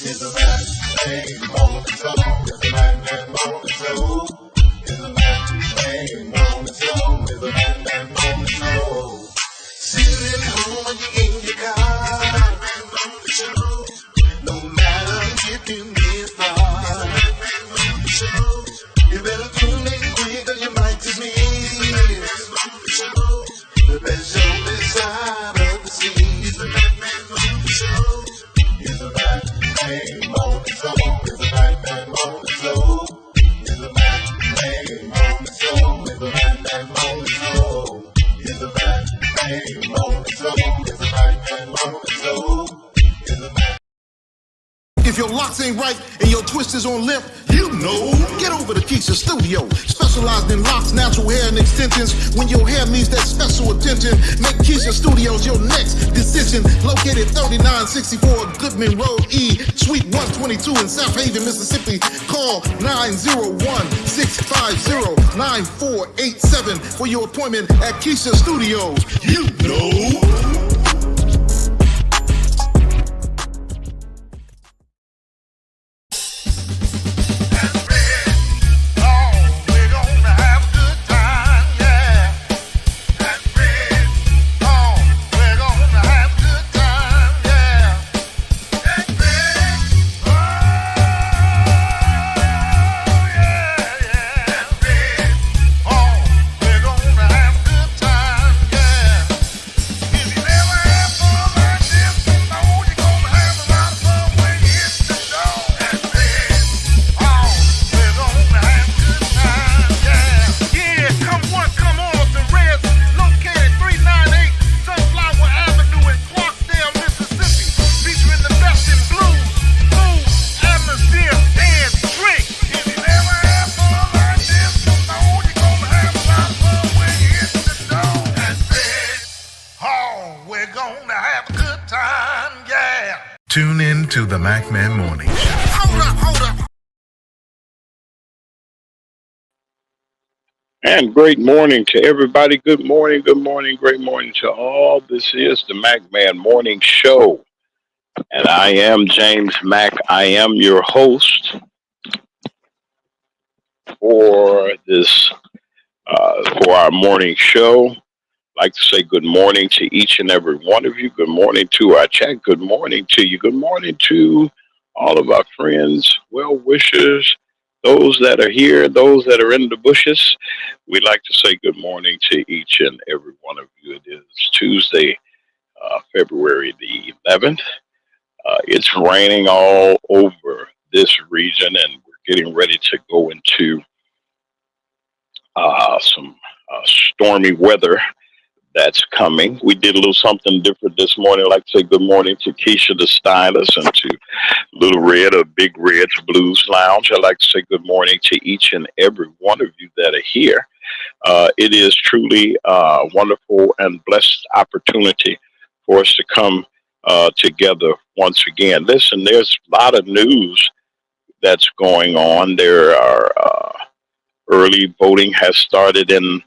It's a man-made morning show. It's a man-made morning show. It's a man-made morning show. It's a man-made morning show. Sitting at home when you're in your car. It's a man-made morning show. No matter if you miss far. It's a man-made morning show. You better tune in quick or you might just miss. It's a man-made morning show. The best show this side of the sea. It's a man-made morning show. It's a man-made morning show. It's a man-made morning show. It's a man-made morning show. It's a man-made morning show. It's a man-made morning show. It's a man-made morning show. It's a man. If your locks ain't right and your twist is on limp, you know, get over to Keisha Studio. Specialized in locks, natural hair, and extensions. When your hair needs that special attention, make Keisha Studios your next decision. Located 3964 Goodman Road E, Suite 122 in South Haven, Mississippi. Call 901-650-9487 for your appointment at Keisha Studios. You know. Tune in to the MacMan Morning Show. Hold up. And great morning to everybody. Good morning, great morning to all. This is the MacMan Morning Show. And I am James Mack. I am your host for this, for our morning show. I'd like to say good morning to each and every one of you. Good morning to our chat. Good morning to you. Good morning to all of our friends, well-wishers, those that are here, those that are in the bushes. We'd like to say good morning to each and every one of you. It is Tuesday, February the 11th. It's raining all over this region, and we're getting ready to go into some stormy weather that's coming. We did a little something different this morning. I'd like to say good morning to Keisha the Stylist and to Little Red of Big Red's Blues Lounge. I'd like to say good morning to each and every one of you that are here. It is truly a wonderful and blessed opportunity for us to come together once again. Listen, there's a lot of news that's going on. There are early voting has started in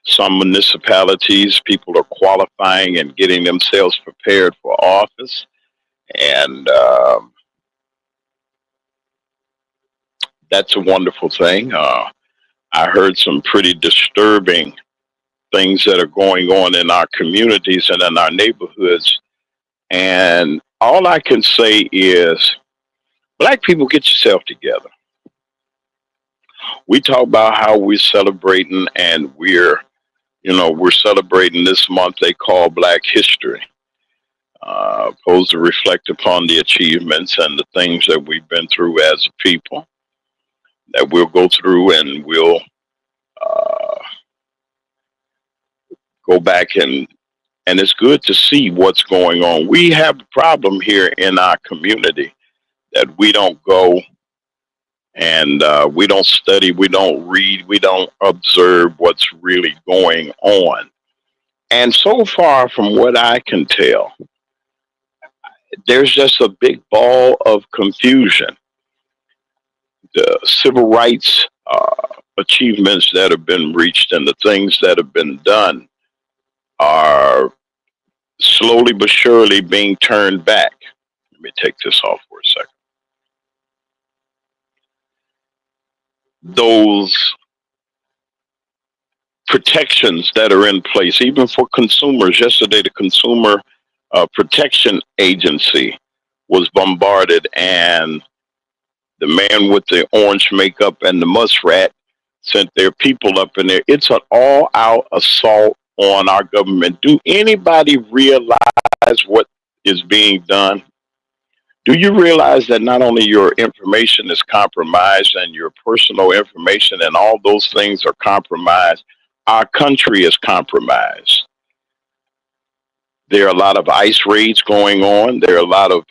some municipalities. People are qualifying and getting themselves prepared for office. And that's a wonderful thing. I heard some pretty disturbing things that are going on in our communities and in our neighborhoods. And all I can say is, Black people, get yourself together. We talk about how we're celebrating, and we're celebrating this month they call Black History, supposed to reflect upon the achievements and the things that we've been through as a people, that we'll go through, and we'll go back, and it's good to see what's going on. We have a problem here in our community that we don't go and we don't study, we don't read, we don't observe what's really going on. And so far from what I can tell, there's just a big ball of confusion. The civil rights achievements that have been reached and the things that have been done are slowly but surely being turned back. Let me take this off for a second. those protections that are in place, even for consumers. Yesterday, the Consumer Protection Agency was bombarded, and the man with the orange makeup and the muskrat sent their people up in there. It's an all-out assault on our government. Do anybody realize what is being done? Do you realize that not only your information is compromised and your personal information and all those things are compromised, our country is compromised. There are a lot of ICE raids going on. There are a lot of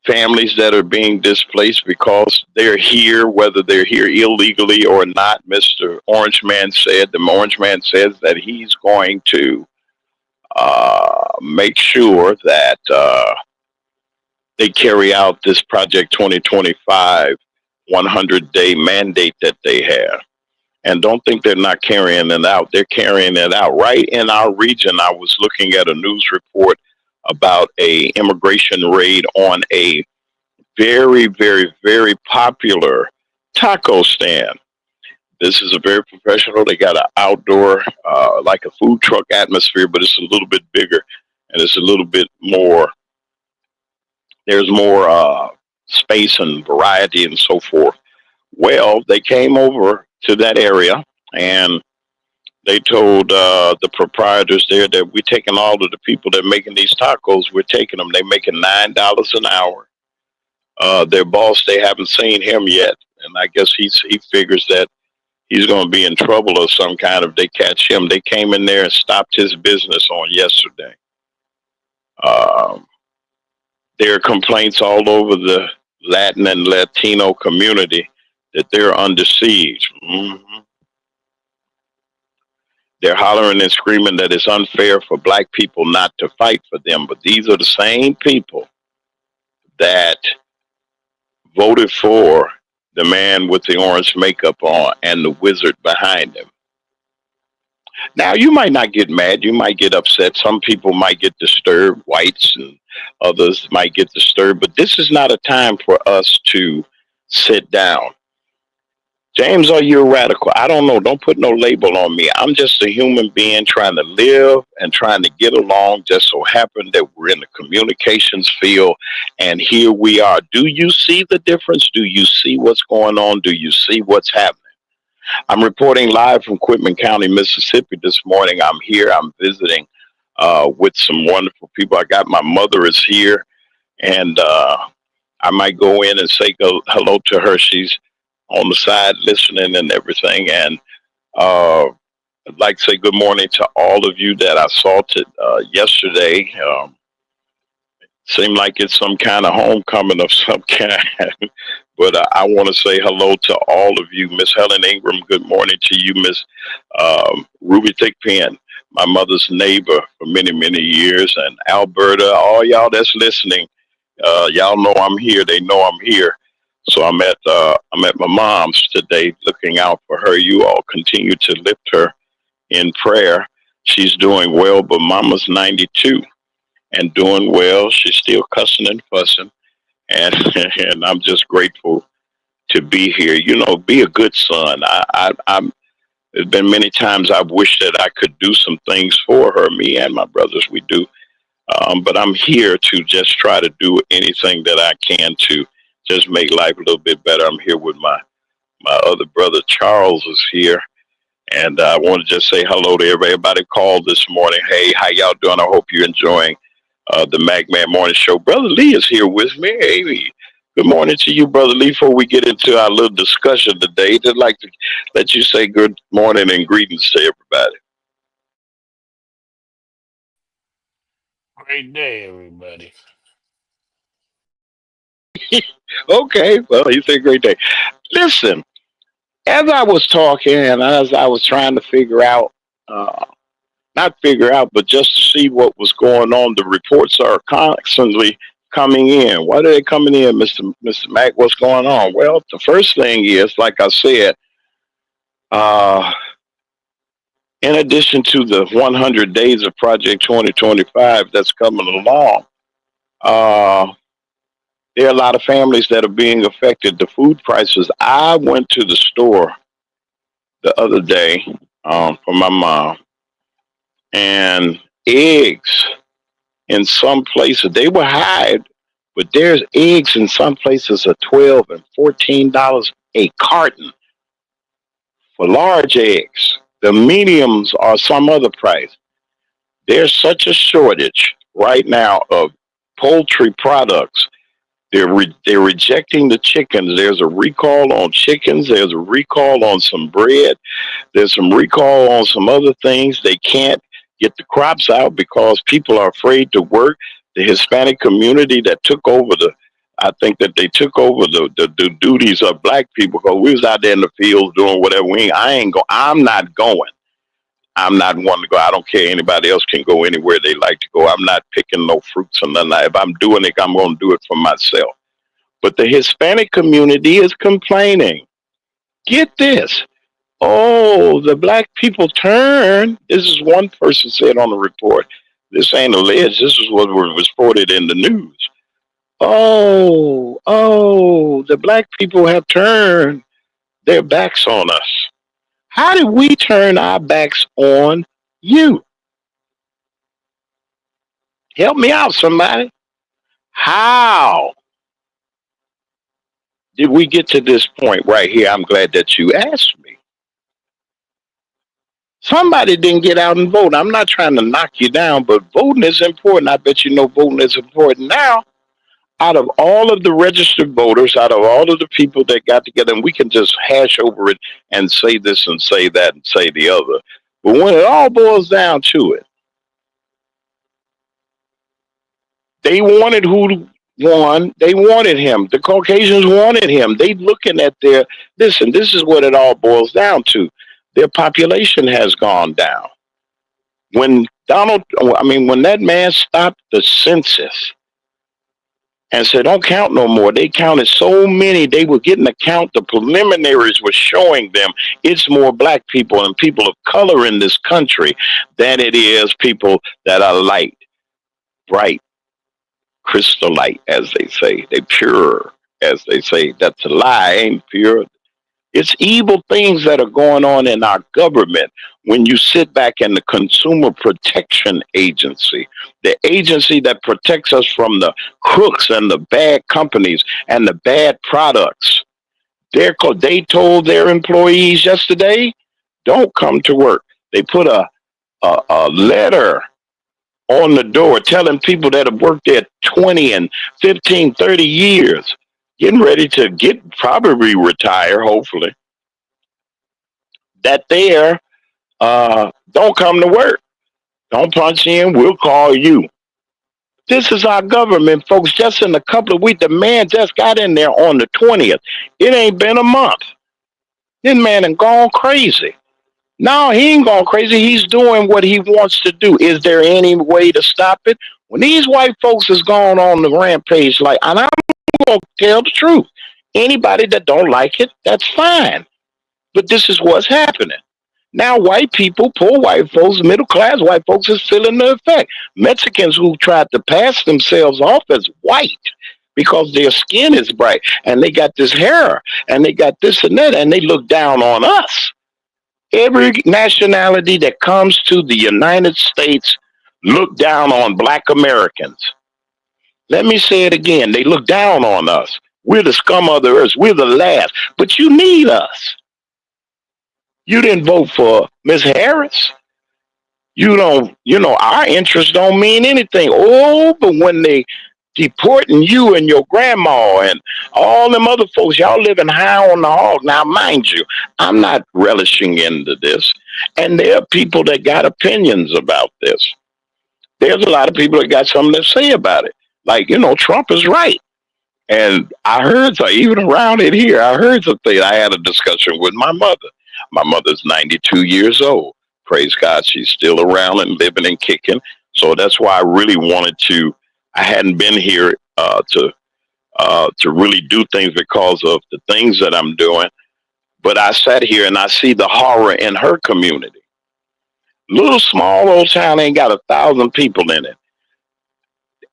families that are being displaced because they're here, whether they're here illegally or not. The Orange Man says that he's going to make sure that they carry out this Project 2025 100-day mandate that they have. And don't think they're not carrying it out. They're carrying it out. Right in our region, I was looking at a news report about a immigration raid on a very, very, very popular taco stand. This is a very professional. They got an outdoor, like a food truck atmosphere, but it's a little bit bigger and it's a little bit more. There's more space and variety and so forth. Well, they came over to that area and they told the proprietors there that we're taking all of the people that are making these tacos, we're taking them. They're making $9 an hour. Their boss, they haven't seen him yet. And I guess he figures that he's going to be in trouble of some kind if they catch him. They came in there and stopped his business on yesterday. There are complaints all over the Latin and Latino community that they're under siege. Mm-hmm. They're hollering and screaming that it's unfair for black people not to fight for them. But these are the same people that voted for the man with the orange makeup on and the wizard behind him. Now, you might not get mad. You might get upset. Some people might get disturbed, whites and others might get disturbed. But this is not a time for us to sit down. James, are you a radical? I don't know. Don't put no label on me. I'm just a human being trying to live and trying to get along. Just so happened that we're in the communications field, and here we are. Do you see the difference? Do you see what's going on? Do you see what's happening? I'm reporting live from Quitman County, Mississippi this morning. I'm here. I'm visiting with some wonderful people. I got my mother is here, and I might go in and say hello to her. She's on the side listening and everything. And I'd like to say good morning to all of you that I saw yesterday. Seemed like it's some kind of homecoming of some kind. But I want to say hello to all of you. Miss Helen Ingram, good morning to you. Miss Ruby Thickpen, my mother's neighbor for many, many years. And Alberta, all y'all that's listening, y'all know I'm here. They know I'm here. So I'm at my mom's today, looking out for her. You all continue to lift her in prayer. She's doing well, but Mama's 92 and doing well. She's still cussing and fussing, and and I'm just grateful to be here. You know, be a good son. I'm. There's been many times I've wished that I could do some things for her. Me and my brothers, we do. But I'm here to just try to do anything that I can to just make life a little bit better. I'm here with my other brother, Charles, is here. And I want to just say hello to everybody called this morning. Hey, how y'all doing? I hope you're enjoying the MacMan Morning Show. Brother Lee is here with me. Hey, good morning to you, Brother Lee. Before we get into our little discussion today, I'd like to let you say good morning and greetings to everybody. Great day, everybody. Okay, well, you say great day. Listen, as I was talking and as I was trying to figure out, not figure out, but just to see what was going on, the reports are constantly coming in. Why are they coming in, Mr. Mack? What's going on? Well, the first thing is, like I said, in addition to the 100 days of Project 2025 that's coming along, There are a lot of families that are being affected. The food prices. I went to the store the other day for my mom, and eggs in some places they were high, but there's eggs in some places are $12 and $14 a carton for large eggs. The mediums are some other price. There's such a shortage right now of poultry products. They're rejecting the chickens. There's a recall on chickens. There's a recall on some bread. There's some recall on some other things. They can't get the crops out because people are afraid to work. The Hispanic community that took over I think that they took over the duties of black people because we was out there in the fields doing whatever. I'm not going. I'm not one to go. I don't care. Anybody else can go anywhere they like to go. I'm not picking no fruits or nothing. If I'm doing it, I'm going to do it for myself. But the Hispanic community is complaining. Get this. Oh, the black people turn. This is one person said on the report. This ain't alleged. This is what was reported in the news. Oh, the black people have turned their backs on us. How did we turn our backs on you? Help me out, somebody. How did we get to this point right here? I'm glad that you asked me. Somebody didn't get out and vote. I'm not trying to knock you down, but voting is important. I bet you know voting is important now. Out of all of the registered voters, out of all of the people that got together, and we can just hash over it and say this and say that and say the other. But when it all boils down to it, they wanted who won. They wanted him. The Caucasians wanted him. They looking at listen, this is what it all boils down to. Their population has gone down. When when that man stopped the census and said, don't count no more. They counted so many, they were getting a count. The preliminaries were showing them it's more black people and people of color in this country than it is people that are light, bright, crystal light, as they say. They pure, as they say. That's a lie, ain't pure. It's evil things that are going on in our government when you sit back in the Consumer Protection Agency, the agency that protects us from the crooks and the bad companies and the bad products. They told their employees yesterday, don't come to work. They put a letter on the door telling people that have worked there 20 and 15, 30 years, getting ready to probably retire, hopefully, that don't come to work. Don't punch in, we'll call you. This is our government, folks. Just in a couple of weeks, the man just got in there on the 20th. It ain't been a month. This man has gone crazy. No, he ain't gone crazy. He's doing what he wants to do. Is there any way to stop it? When these white folks is going on the rampage, and I'm going to tell the truth. Anybody that don't like it, that's fine. But this is what's happening. Now white people, poor white folks, middle class white folks is feeling the effect. Mexicans who tried to pass themselves off as white because their skin is bright and they got this hair and they got this and that and they look down on us. Every nationality that comes to the United States look down on black Americans. Let me say it again. They look down on us. We're the scum of the earth. We're the last. But you need us. You didn't vote for Miss Harris. Our interests don't mean anything. Oh, but when they deporting you and your grandma and all them other folks, y'all living high on the hog. Now, mind you, I'm not relishing into this. And there are people that got opinions about this. There's a lot of people that got something to say about it. Like, Trump is right. And I heard, even around it here, I heard something. I had a discussion with my mother. My mother's 92 years old. Praise God, she's still around and living and kicking. So that's why I really wanted to. I hadn't been here to really do things because of the things that I'm doing. But I sat here and I see the horror in her community. Little small old town ain't got 1,000 people in it.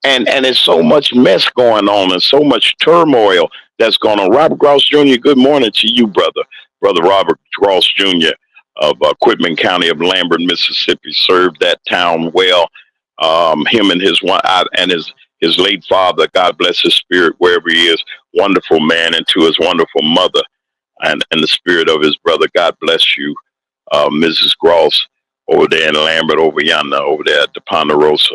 And there's so much mess going on and so much turmoil that's going on. Robert Gross Jr., good morning to you, brother Robert Gross Jr. of Quitman County of Lambert, Mississippi, served that town well. Him and his late father, God bless his spirit wherever he is, wonderful man, and to his wonderful mother and the spirit of his brother. God bless you, Mrs. Gross, over there in Lambert, over yonder, over there at the Ponderosa.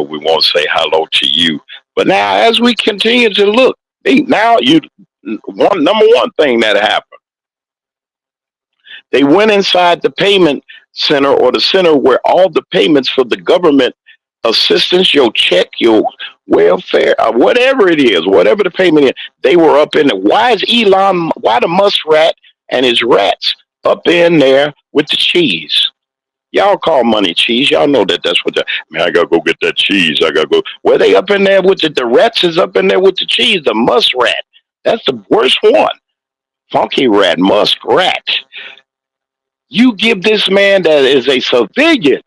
We won't say hello to you. But now, as we continue to look, number one thing that happened, they went inside the payment center, or the center where all the payments for the government assistance, your check, your welfare, whatever it is, whatever the payment is, they were up in there. Why the muskrat and his rats up in there with the cheese? Y'all call money cheese. Y'all know that's what man, I gotta go get that cheese. I gotta go. Where they up in there with the rats is up in there with the cheese, the muskrat. That's the worst one. Funky rat, muskrat. You give this man that is a civilian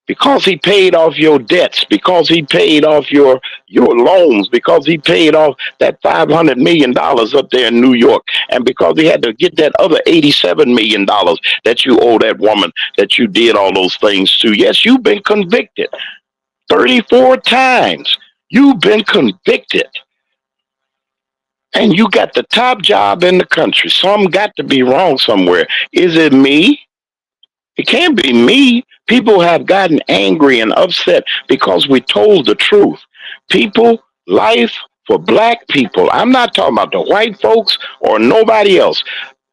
because he paid off your debts, because he paid off your loans, because he paid off that $500 million up there in New York, and because he had to get that other $87 million that you owe that woman that you did all those things to. Yes, you've been convicted 34 times. You've been convicted. And you got the top job in the country. Some got to be wrong somewhere. Is it me? It can't be me. People have gotten angry and upset because we told the truth. People, life for black people. I'm not talking about the white folks or nobody else.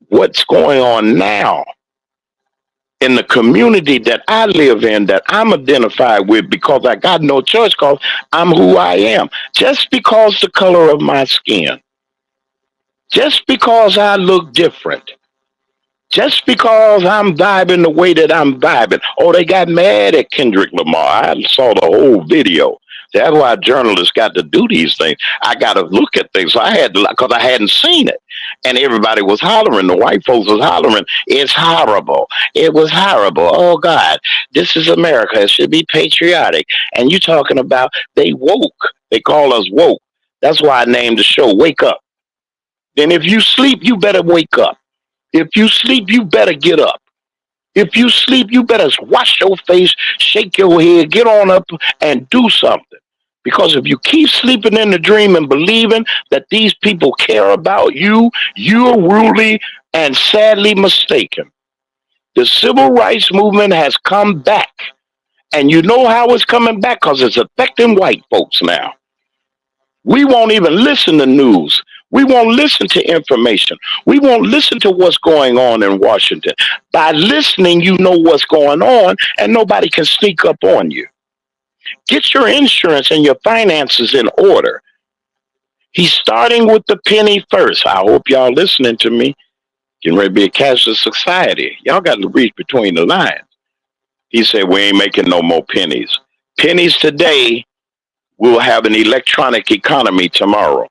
What's going on now in the community that I live in, that I'm identified with, because I got no choice, because I'm who I am. Just because the color of my skin. Just because I look different. Just because I'm vibing the way that I'm vibing. Oh, they got mad at Kendrick Lamar. I saw the whole video. That's why journalists got to do these things. I got to look at things. So I had to, because I hadn't seen it. And everybody was hollering. The white folks was hollering. It's horrible. It was horrible. Oh, God, this is America. It should be patriotic. And you talking about they woke. They call us woke. That's why I named the show Wake Up. Then if you sleep, you better wake up. If you sleep, you better get up. If you sleep, you better wash your face, shake your head, get on up and do something. Because if you keep sleeping in the dream and believing that these people care about you, you're really and sadly mistaken. The civil rights movement has come back. And you know how it's coming back? Because it's affecting white folks now. We won't even listen to news. We won't listen to information. We won't listen to what's going on in Washington. By listening, you know what's going on, and nobody can sneak up on you. Get your insurance and your finances in order. He's starting with the penny first. I hope y'all listening to me. Getting ready to be a cashless society. Y'all got to read between the lines. He said, we ain't making no more pennies. Pennies today, we'll have an electronic economy tomorrow.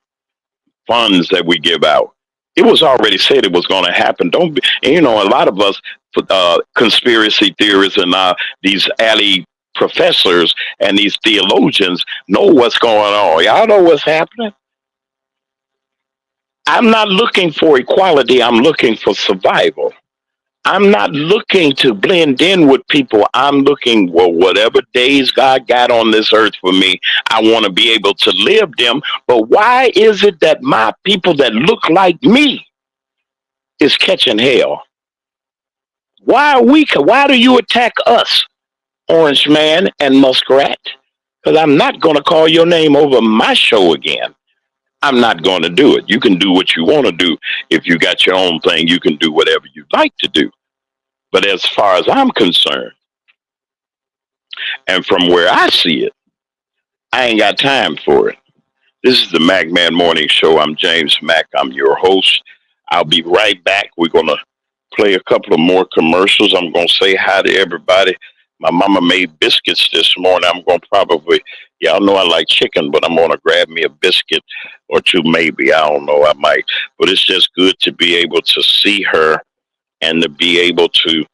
Funds that we give out. It was already said it was going to happen. Don't be, and you know, a lot of us, conspiracy theorists and these alley professors and these theologians know what's going on. Y'all know what's happening. I'm not looking for equality. I'm looking for survival. I'm not looking to blend in with people. I'm looking, well, whatever days God got on this earth for me, I want to be able to live them. But why is it that my people that look like me is catching hell? Why do you attack us, Orange Man and Muskrat? Because I'm not going to call your name over my show again. I'm not going to do it. You can do what you want to do. If you got your own thing, you can do whatever you'd like to do. But as far as I'm concerned, and from where I see it, I ain't got time for it. This is the Mac Man Morning Show. I'm James Mack. I'm your host. I'll be right back. We're going to play a couple of more commercials. I'm going to say hi to everybody. My mama made biscuits this morning. I'm going to probably, y'all know I like chicken, but I'm going to grab me a biscuit or two maybe. I don't know. I might. But it's just good to be able to see her and to be able to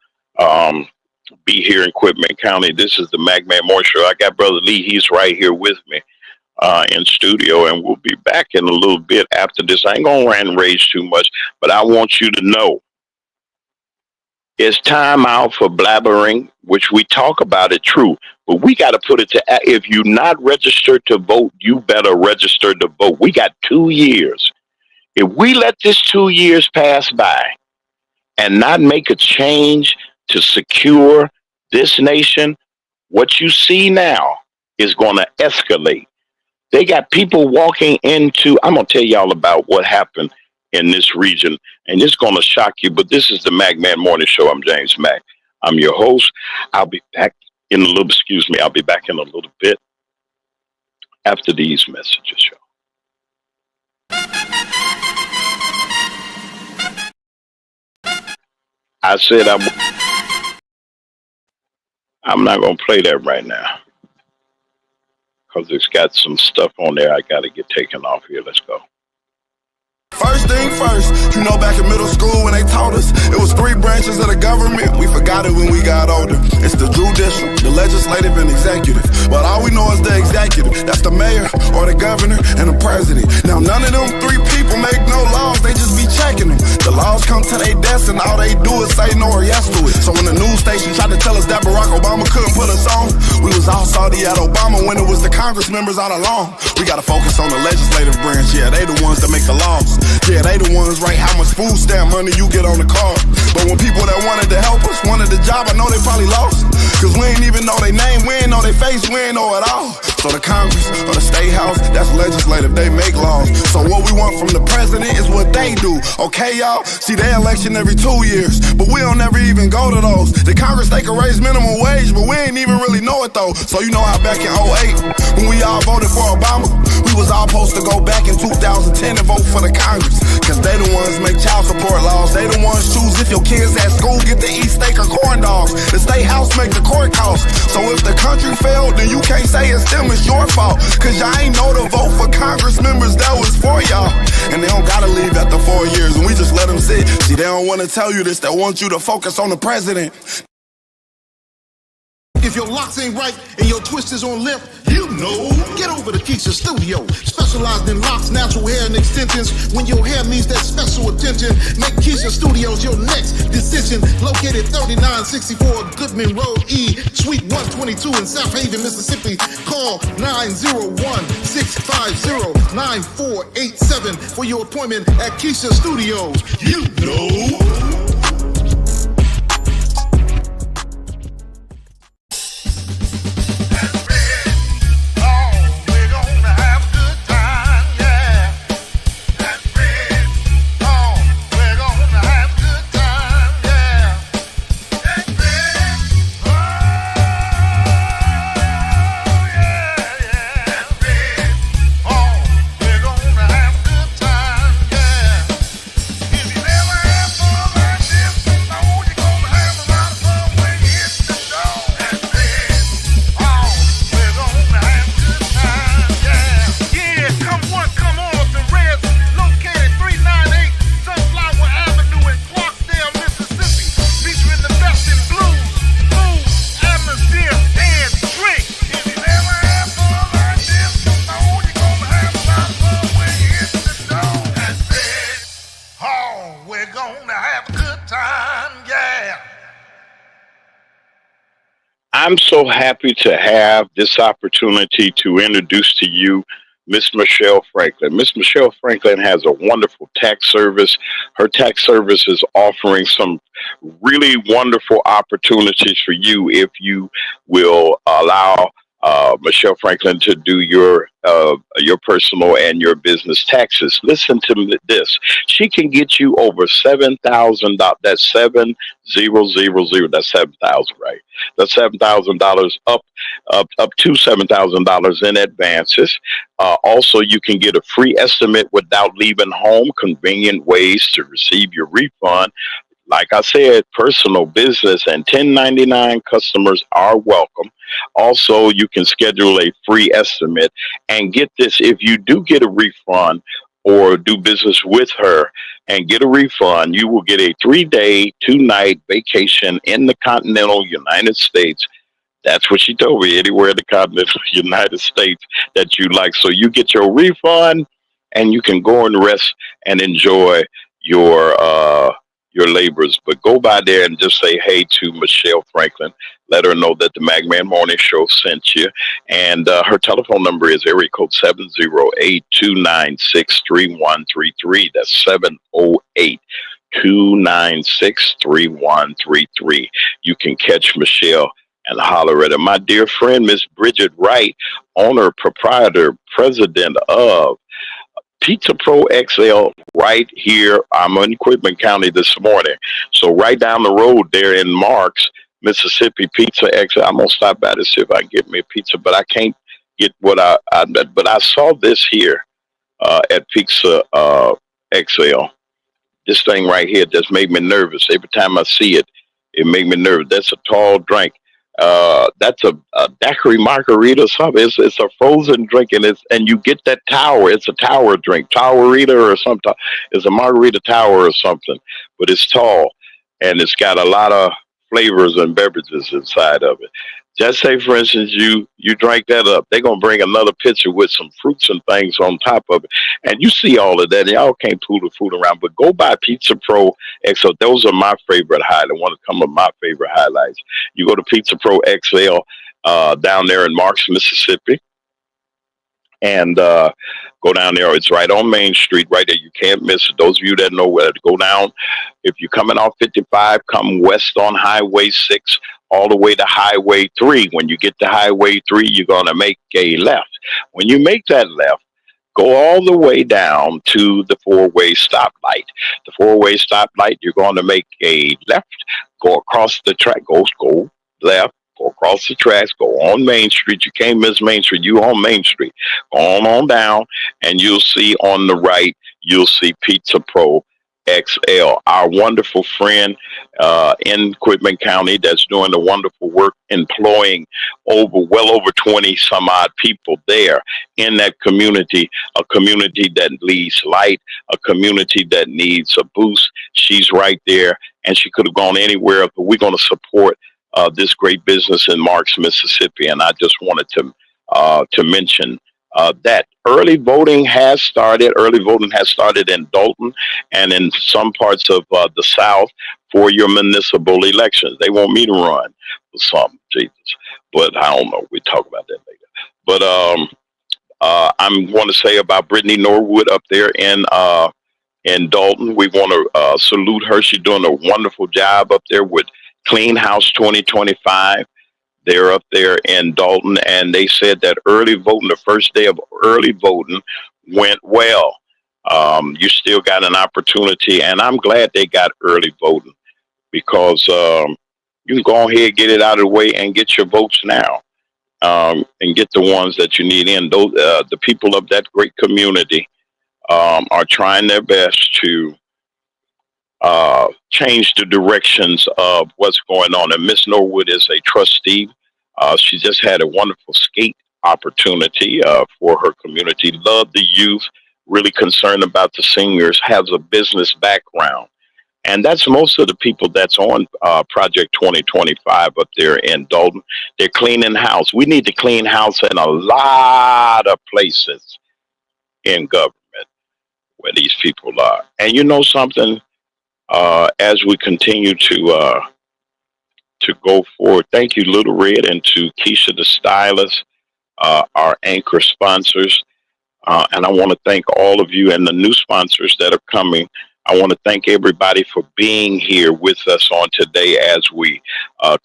be here in Quitman County. This is the MacMan Morning Show. I got Brother Lee. He's right here with me in studio, and we'll be back in a little bit after this. I ain't going to rant and rage too much, but I want you to know it's time out for blabbering, which we talk about it true, but we got to put it to, if you're not registered to vote, you better register to vote. We got 2 years. If we let this 2 years pass by and not make a change to secure this nation, what you see now is going to escalate. They got people walking into, I'm going to tell y'all about what happened in this region, and it's going to shock you, but this is the MacMan Morning Show. I'm James Mack. I'm your host. I'll be back in a little bit after these messages. I said I'm not going to play that right now because it's got some stuff on there I got to get taken off here. Let's go. First thing first, you know back in middle school when they taught us it was 3 branches of the government. We forgot it when we got older. It's the judicial, the legislative, and executive. But all we know is the executive. That's the mayor or the governor and the president. Now none of them 3 people make no laws. They just be checking them. The laws come to their desk and all they do is say no or yes to it. So when the news station tried to tell us that Barack Obama couldn't put us on, we was all salty at Obama when it was the Congress members all along. We gotta focus on the legislative branch. Yeah, they the ones that make the laws. Yeah, they the ones write how much food stamp money you get on the card. But when people that wanted to help us wanted the job, I know they probably lost. Cause we ain't even know their name, we ain't know their face, we ain't know it all. So the Congress or the State House, that's legislative, they make laws. So what we want from the president is what they do. Okay, y'all? See, they election every 2 years, but we don't ever even go to those. The Congress, they can raise minimum wage, but we ain't even really know it though. So you know how back in 08, when we all voted for Obama, we was all supposed to go back in 2010 and vote for the Congress. Cause they the ones make child support laws. They the ones choose if your kids at school get to eat steak or corn dogs. The State House make the court costs. So if the country failed, then you can't say it's them, it's your fault. Cause y'all ain't know to vote for Congress members that was for y'all. And they don't gotta leave after 4 years, and we just let them sit. See, they don't wanna tell you this, they want you to focus on the president. If your locks ain't right and your twist is on left, you know, get over to Keisha Studio. Specialized in locks, natural hair, and extensions. When your hair needs that special attention, make Keisha Studios your next decision. Located 3964 Goodman Road E, Suite 122 in South Haven, Mississippi. Call 901-650-9487 for your appointment at Keisha Studios. You know. I'm so happy to have this opportunity to introduce to you Miss Michelle Franklin. Miss Michelle Franklin has a wonderful tax service. Her tax service is offering some really wonderful opportunities for you if you will allow Michelle Franklin to do your personal and your business taxes. Listen to this. She can get you over $7,000. That's 7,000. That's 7,000, right? That's $7,000 up to $7,000 in advances. Also, you can get a free estimate without leaving home. Convenient ways to receive your refund. Like I said, personal, business, and 1099 customers are welcome. Also, you can schedule a free estimate. And get this, if you do get a refund or do business with her and get a refund, you will get a 3-day, 2-night vacation in the continental United States. That's what she told me, anywhere in the continental United States that you like. So you get your refund and you can go and rest and enjoy your labors. But go by there and just say hey to Michelle Franklin. Let her know that the McMahon Morning Show sent you. And her telephone number is area code 708-296-3133. That's 708-296-3133. You can catch Michelle and holler at her. My dear friend, Miss Bridget Wright, owner, proprietor, president of Pizza Pro XL, right here. I'm in Quitman County this morning. So right down the road there in Marks, Mississippi, Pizza XL. I'm going to stop by to see if I can get me a pizza, but I can't get what but I saw this here at Pizza XL. This thing right here just made me nervous. Every time I see it, it made me nervous. That's a tall drink. That's a daiquiri margarita or something. It's a frozen drink, and you get that tower. It's a tower drink, towerita or something. It's a margarita tower or something, but it's tall, and it's got a lot of flavors and beverages inside of it. Just say, for instance, you drink that up, they're gonna bring another pitcher with some fruits and things on top of it, and you see all of that. Y'all can't pull the food around, but go buy Pizza Pro XL. Those are my favorite highlights. One of come of my favorite highlights. You go to Pizza Pro XL down there in Marks, Mississippi, and go down there. It's right on Main Street, right there. You can't miss it. Those of you that know where to go down, if you're coming off 55, come west on Highway 6 all the way to Highway 3. When you get to Highway 3, you're going to make a left. When you make that left, go all the way down to the four-way stoplight. The four-way stoplight, you're going to make a left, go across the track, go left, go across the tracks, go on Main Street. You can't miss Main Street. You on Main Street. Go on down, and you'll see on the right, you'll see Pizza Pro XL, our wonderful friend in Quitman County that's doing the wonderful work, employing well over 20 some odd people there in that community, a community that needs light, a community that needs a boost. She's right there, and she could have gone anywhere, but we're going to support this great business in Marks, Mississippi. And I just wanted to mention that early voting has started. Early voting has started in Dalton and in some parts of the South for your municipal elections. They want me to run for some, Jesus, but I don't know. We'll talk about that later. But I'm going to say about Brittany Norwood up there in Dalton. We want to salute her. She's doing a wonderful job up there with Clean House 2025. They're up there in Dalton, and they said that early voting, the first day of early voting, went well. You still got an opportunity, and I'm glad they got early voting because you can go ahead, get it out of the way, and get your votes now, and get the ones that you need in. Those the people of that great community are trying their best to change the directions of what's going on. And Miss Norwood is a trustee. She just had a wonderful skate opportunity for her community. Love the youth, really concerned about the seniors, has a business background. And that's most of the people that's on Project 2025 up there in Dalton. They're cleaning house. We need to clean house in a lot of places in government where these people are. And you know something? As we continue to go forward, thank you, Little Red, and to Keisha the Stylist, our anchor sponsors. And I want to thank all of you and the new sponsors that are coming. I want to thank everybody for being here with us on today as we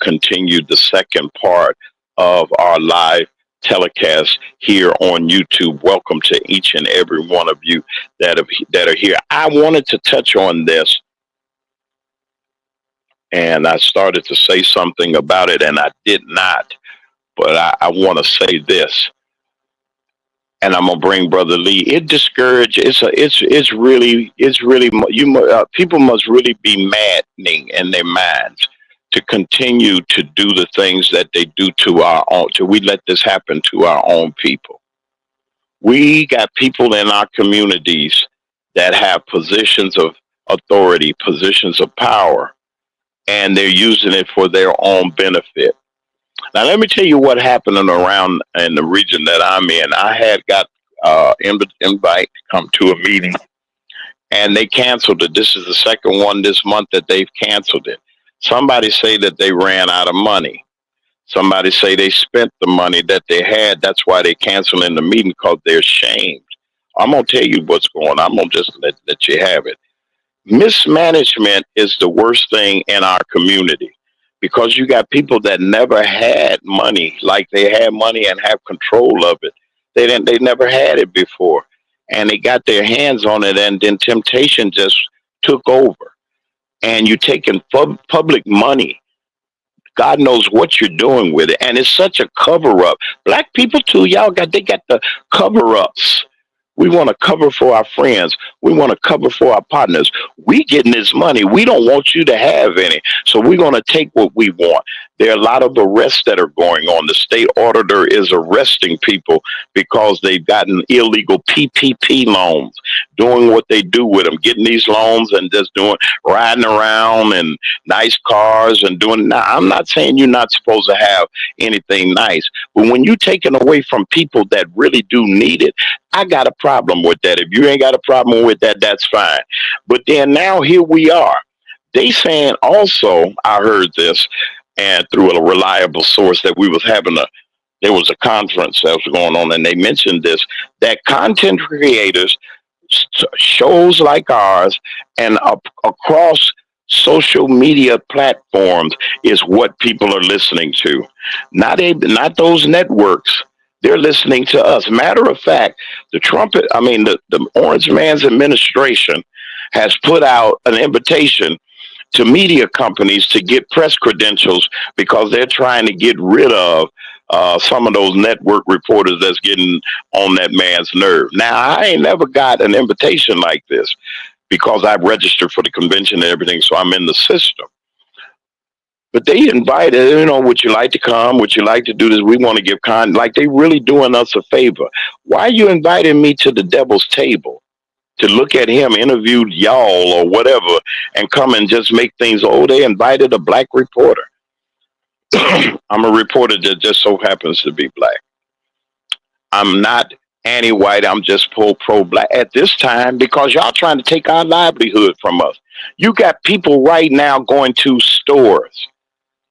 continue the second part of our live telecast here on YouTube. Welcome to each and every one of you that are here. I wanted to touch on this, and I started to say something about it, and I did not. But I want to say this, and I'm gonna bring Brother Lee. It discourages. It's really people must really be maddening in their minds to continue to do the things that they do to our own. Till we let this happen to our own people. We got people in our communities that have positions of authority, positions of power, and they're using it for their own benefit. Now, let me tell you what happened around in the region that I'm in. I had got invite to come to a meeting, and they canceled it. This is the second one this month that they've canceled it. Somebody say that they ran out of money. Somebody say they spent the money that they had. That's why they canceling the meeting because they're ashamed. I'm gonna tell you what's going on. I'm gonna just let you have it. Mismanagement is the worst thing in our community because you got people that never had money, like they had money and have control of it. They never had it before, and they got their hands on it, and then temptation just took over. And you're taking public money. God knows what you're doing with it, and it's such a cover up. Black people too, they got the cover ups. We want to cover for our friends. We want to cover for our partners. We getting this money. We don't want you to have any. So we're going to take what we want. There are a lot of arrests that are going on. The state auditor is arresting people because they've gotten illegal PPP loans, doing what they do with them, getting these loans and just riding around in nice cars and doing. Now, I'm not saying you're not supposed to have anything nice, but when you're taking away from people that really do need it, I got a problem with that. If you ain't got a problem with that, that's fine. But then now here we are. They saying also, I heard this, and through a reliable source that there was a conference that was going on, and they mentioned this, that content creators, shows like ours, and across social media platforms is what people are listening to. Not those networks. They're listening to us. Matter of fact, the Orange Man's administration has put out an invitation to media companies to get press credentials because they're trying to get rid of some of those network reporters that's getting on that man's nerve. Now, I ain't never got an invitation like this because I've registered for the convention and everything, so I'm in the system. But they invited, would you like to come? Would you like to do this? We want to give like they really doing us a favor. Why are you inviting me to the devil's table to look at him, interview y'all or whatever, and come and just make things? Oh, they invited a black reporter. I'm a reporter that just so happens to be black. I'm not anti-white. I'm just pro-black at this time because y'all trying to take our livelihood from us. You got people right now going to stores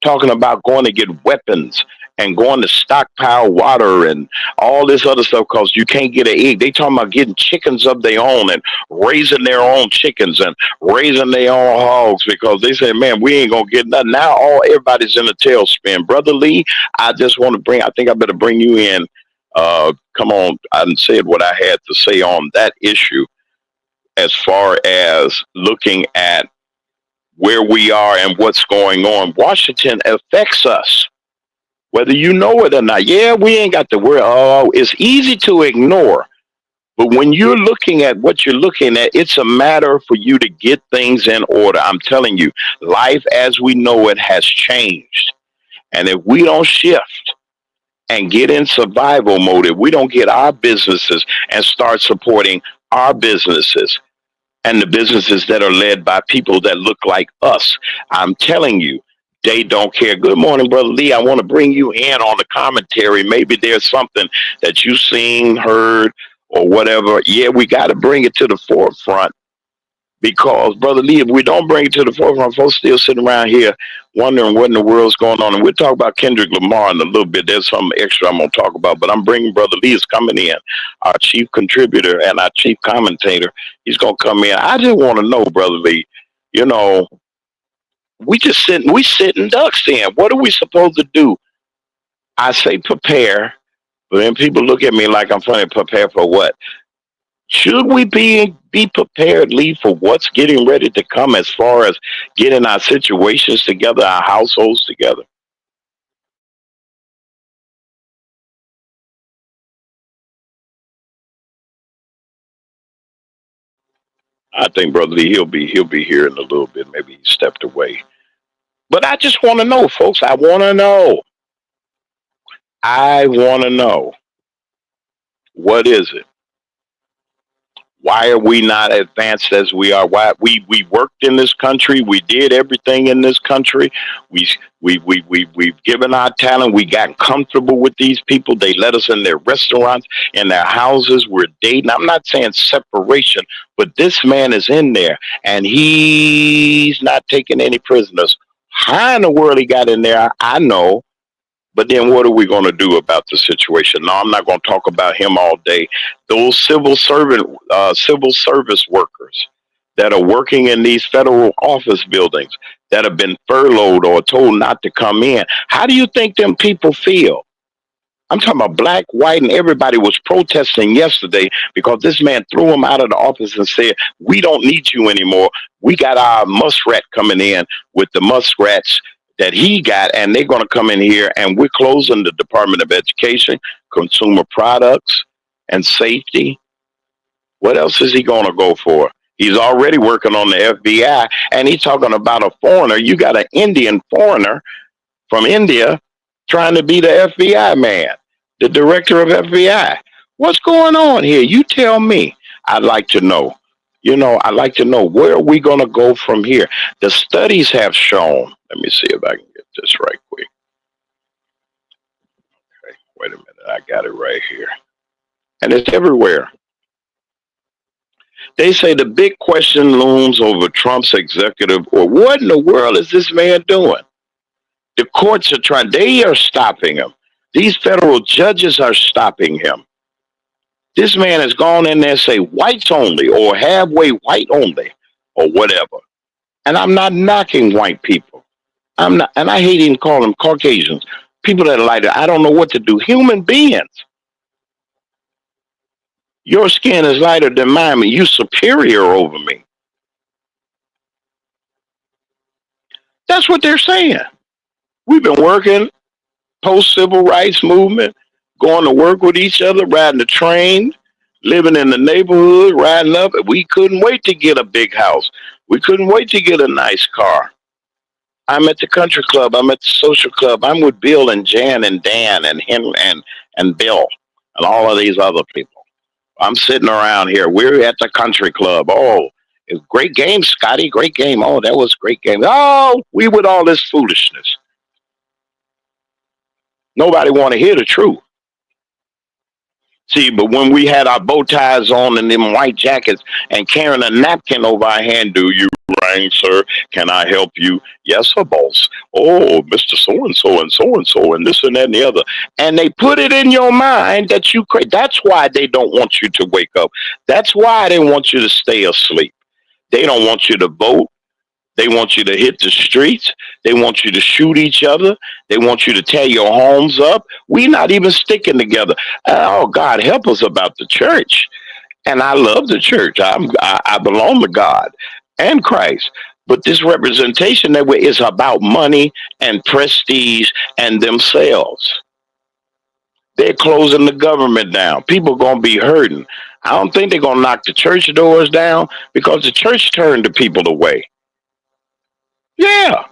talking about going to get weapons and going to stockpile water and all this other stuff because you can't get an egg. They talking about getting chickens of their own and raising their own chickens and raising their own hogs because they say, man, we ain't going to get nothing. Now everybody's in a tailspin. Brother Lee, I think I better bring you in. Come on, I said what I had to say on that issue as far as looking at where we are and what's going on. Washington affects us, whether you know it or not. Yeah, we ain't got to worry. Oh, it's easy to ignore. But when you're looking at what you're looking at, it's a matter for you to get things in order. I'm telling you, life as we know it has changed. And if we don't shift and get in survival mode, if we don't get our businesses and start supporting our businesses, and the businesses that are led by people that look like us, I'm telling you, they don't care. Good morning, Brother Lee. I want to bring you in on the commentary. Maybe there's something that you've seen, heard, or whatever. Yeah, we got to bring it to the forefront because, Brother Lee, if we don't bring it to the forefront, folks still sitting around here wondering what in the world's going on. And we'll talk about Kendrick Lamar in a little bit. There's something extra I'm going to talk about. But I'm bringing Brother Lee is coming in, our chief contributor and our chief commentator. He's going to come in. I just want to know, Brother Lee, we sitting ducks in. What are we supposed to do? I say prepare, but then people look at me like I'm funny. Prepare for what? Should we be prepared, Lee, for what's getting ready to come as far as getting our situations together, our households together? I think Brother Lee, he'll be here in a little bit. Maybe he stepped away. But I just want to know, folks. I want to know. What is it? Why are we not advanced as we are? Why we worked in this country, we did everything in this country. We we've given our talent. We got comfortable with these people. They let us in their restaurants, in their houses. We're dating. I'm not saying separation, but this man is in there and he's not taking any prisoners. How in the world he got in there, I know. But then what are we going to do about the situation? No, I'm not going to talk about him all day. Those civil service workers that are working in these federal office buildings that have been furloughed or told not to come in. How do you think them people feel? I'm talking about black, white, and everybody was protesting yesterday because this man threw them out of the office and said, we don't need you anymore. We got our muskrat coming in with the muskrats that he got, and they're going to come in here, and we're closing the Department of Education, Consumer Products, and Safety. What else is he going to go for? He's already working on the FBI, and he's talking about a foreigner. You got an Indian foreigner from India trying to be the FBI man, the director of FBI. What's going on here? You tell me. I'd like to know. I'd like to know, where are we going to go from here? The studies have shown. Let me see if I can get this right quick. Okay, wait a minute. I got it right here. And it's everywhere. They say the big question looms over Trump's executive order. What in the world is this man doing? The courts are trying. They are stopping him. These federal judges are stopping him. This man has gone in there and say whites only or halfway white only or whatever. And I'm not knocking white people. I'm not, and I hate even calling them Caucasians. People that are like that, I don't know what to do. Human beings. Your skin is lighter than mine, and you're superior over me. That's what they're saying. We've been working post-civil rights movement, going to work with each other, riding the train, living in the neighborhood, riding up. We couldn't wait to get a big house. We couldn't wait to get a nice car. I'm at the country club. I'm at the social club. I'm with Bill and Jan and Dan and Henry and Bill and all of these other people. I'm sitting around here. We're at the country club. Oh, it's great game, Scotty. Great game. Oh, that was a great game. Oh, we with all this foolishness. Nobody want to hear the truth. See, but when we had our bow ties on and them white jackets and carrying a napkin over our hand, do you rang, sir? Can I help you? Yes, sir, boss. Oh, Mr. So-and-so and so-and-so and this and that and the other. And they put it in your mind that you crazy. That's why they don't want you to wake up. That's why they want you to stay asleep. They don't want you to vote. They want you to hit the streets. They want you to shoot each other. They want you to tear your homes up. We're not even sticking together. Oh, God, help us about the church. And I love the church. I belong to God and Christ. But this representation that is about money and prestige and themselves. They're closing the government down. People are going to be hurting. I don't think they're going to knock the church doors down because the church turned the people away. Yeah.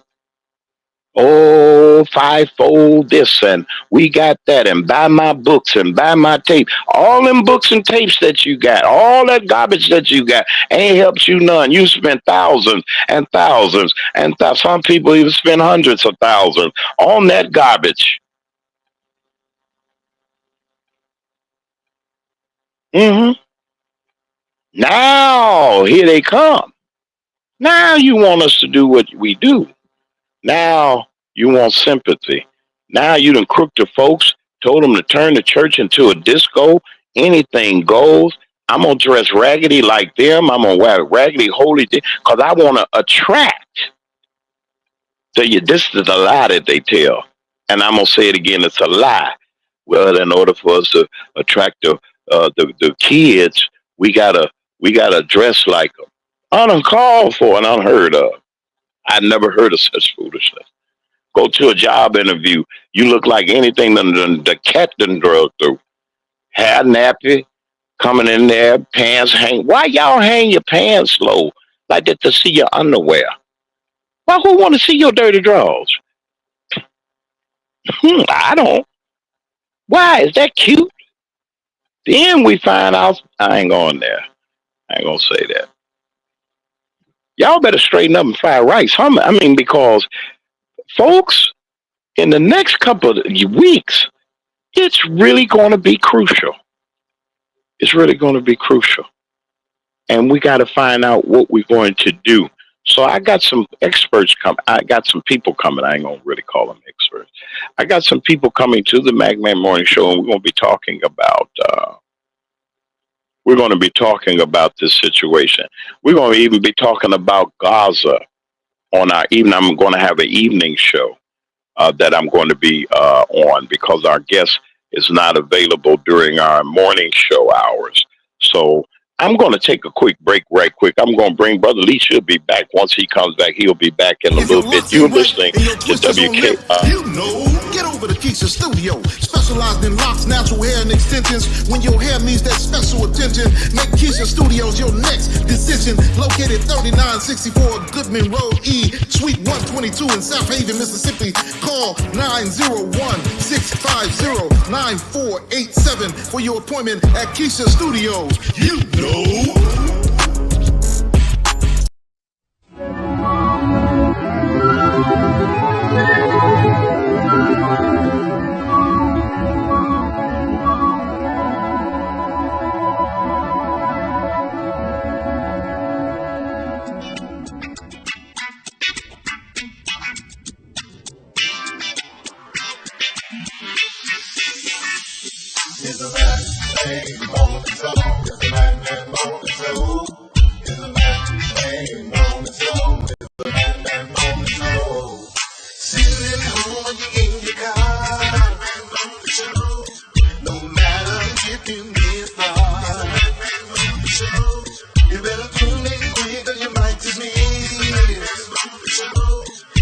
Oh, fivefold this and we got that and buy my books and buy my tape. All them books and tapes that you got, all that garbage that you got ain't helped you none. You spent thousands and thousands and some people even spend hundreds of thousands on that garbage. Now, here they come. Now you want us to do what we do. Now you want sympathy. Now you done crooked the folks, told them to turn the church into a disco. Anything goes. I'm going to dress raggedy like them. I'm going to wear raggedy holy because I want to attract. Tell you, this is a lie that they tell. And I'm going to say it again. It's a lie. Well, in order for us to attract the kids, we gotta dress like them. Uncalled for and unheard of. I never heard of such foolishness. Go to a job interview. You look like anything the cat done drug through. Hair nappy, coming in there, pants hang. Why y'all hang your pants low like that to see your underwear? Why who want to see your dirty drawers? I don't. Why is that cute? Then we find out. I ain't going there. I ain't gonna say that. Y'all better straighten up and fry rice. I mean, because folks, in the next couple of weeks, it's really going to be crucial. It's really going to be crucial. And we got to find out what we're going to do. So I got some experts coming. I got some people coming. I ain't going to really call them experts. I got some people coming to the McMahon Morning Show, and we're going to be talking about this situation. We're going to even be talking about Gaza on our evening. I'm going to have an evening show that I'm going to be on because our guest is not available during our morning show hours. So I'm going to take a quick break right quick. I'm going to bring Brother Lee. Should be back. Once he comes back, he'll be back in a little bit. You're listening to WK. You know, get over to Keisha Studio. Specialized in locks, natural hair, and extensions. When your hair needs that special attention, make Keisha Studios your next decision. Located 3964 Goodman Road E, Suite 122 in South Haven, Mississippi. Call 901-650-9487 for your appointment at Keisha Studios. You know. It's a man-made moment, so it's a man-made moment, so it's a man-made moment, so it's a man-made moment, so sitting at home when you're in your car, man-made moment, so no matter if you get far, man-made moment, so you better tune in quick or you might just miss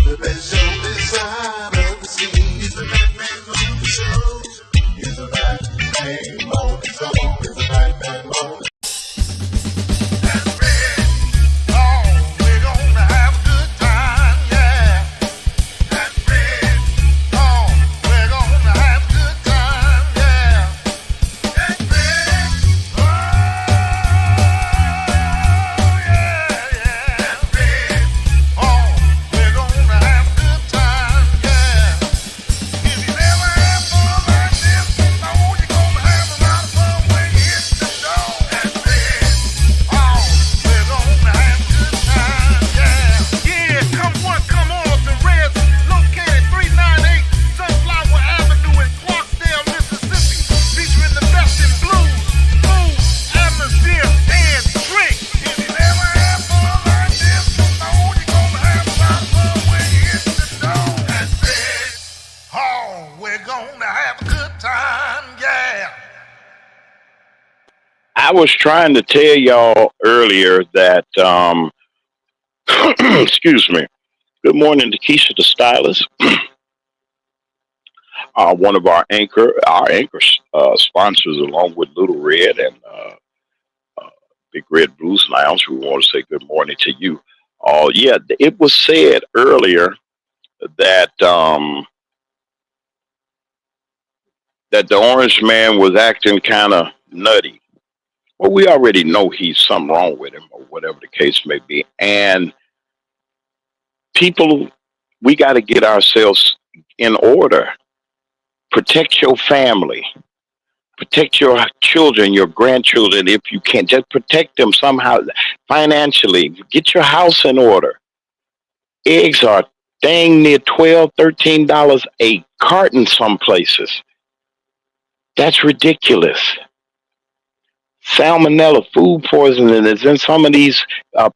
the best show this side of the sea. It's a man-made moment, so it's a man-made moment, so it's a man-made moment. I was trying to tell y'all earlier that, excuse me. Good morning to Keisha the stylist. One of our anchor sponsors, along with Little Red and Big Red Blues Lounge. We want to say good morning to you. Yeah, it was said earlier that that the orange man was acting kind of nutty. Well, we already know he's something wrong with him, or whatever the case may be. And people, we got to get ourselves in order. Protect your family. Protect your children, your grandchildren, if you can. Just protect them somehow financially. Get your house in order. Eggs are dang near $12, $13 a carton some places. That's ridiculous. Salmonella, food poisoning is in some of these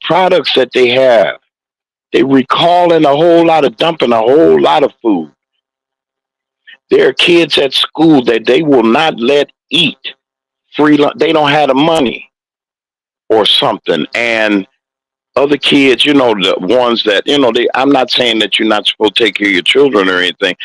products that they have. They recalling dumping a whole lot of food. There are kids at school that they will not let eat free lunch. They don't have the money or something. And other kids, the ones that, I'm not saying that you're not supposed to take care of your children or anything.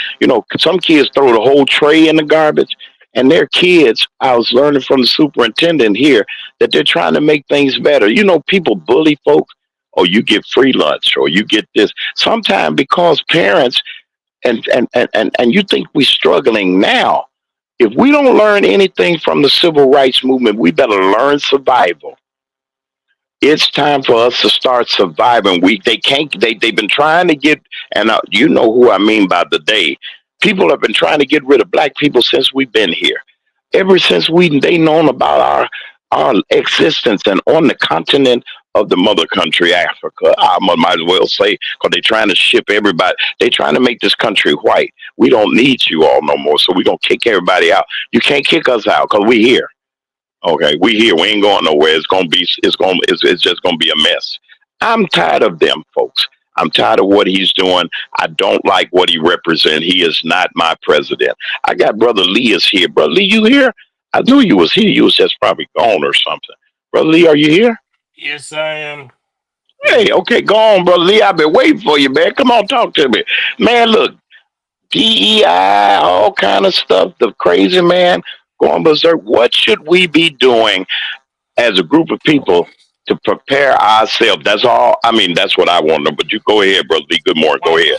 Some kids throw the whole tray in the garbage. And their kids, I was learning from the superintendent here, that they're trying to make things better. People bully folks. Oh, you get free lunch, or you get this. Sometimes because parents, and you think we're struggling now. If we don't learn anything from the civil rights movement, we better learn survival. It's time for us to start surviving. They can't. They've been trying to get, and you know who I mean by the they. People have been trying to get rid of black people since we've been here. Ever since they known about our existence and on the continent of the mother country, Africa. I might as well say, because they're trying to ship everybody. They're trying to make this country white. We don't need you all no more, so we're gonna kick everybody out. You can't kick us out because we here. Okay, we here. We ain't going nowhere. It's just gonna be a mess. I'm tired of them folks. I'm tired of what he's doing. I don't like what he represents. He is not my president. I got Brother Lee is here. Brother Lee, you here? I knew you was here. You was just probably gone or something. Brother Lee, are you here? Yes, I am. Hey, okay, go on, Brother Lee. I've been waiting for you, man. Come on, talk to me. Man, look, DEI, all kind of stuff, the crazy man going berserk. What should we be doing as a group of people to prepare ourselves? That's all. I mean, that's what I want to know. But you go ahead, Brother Lee. Good morning. Go Well, ahead.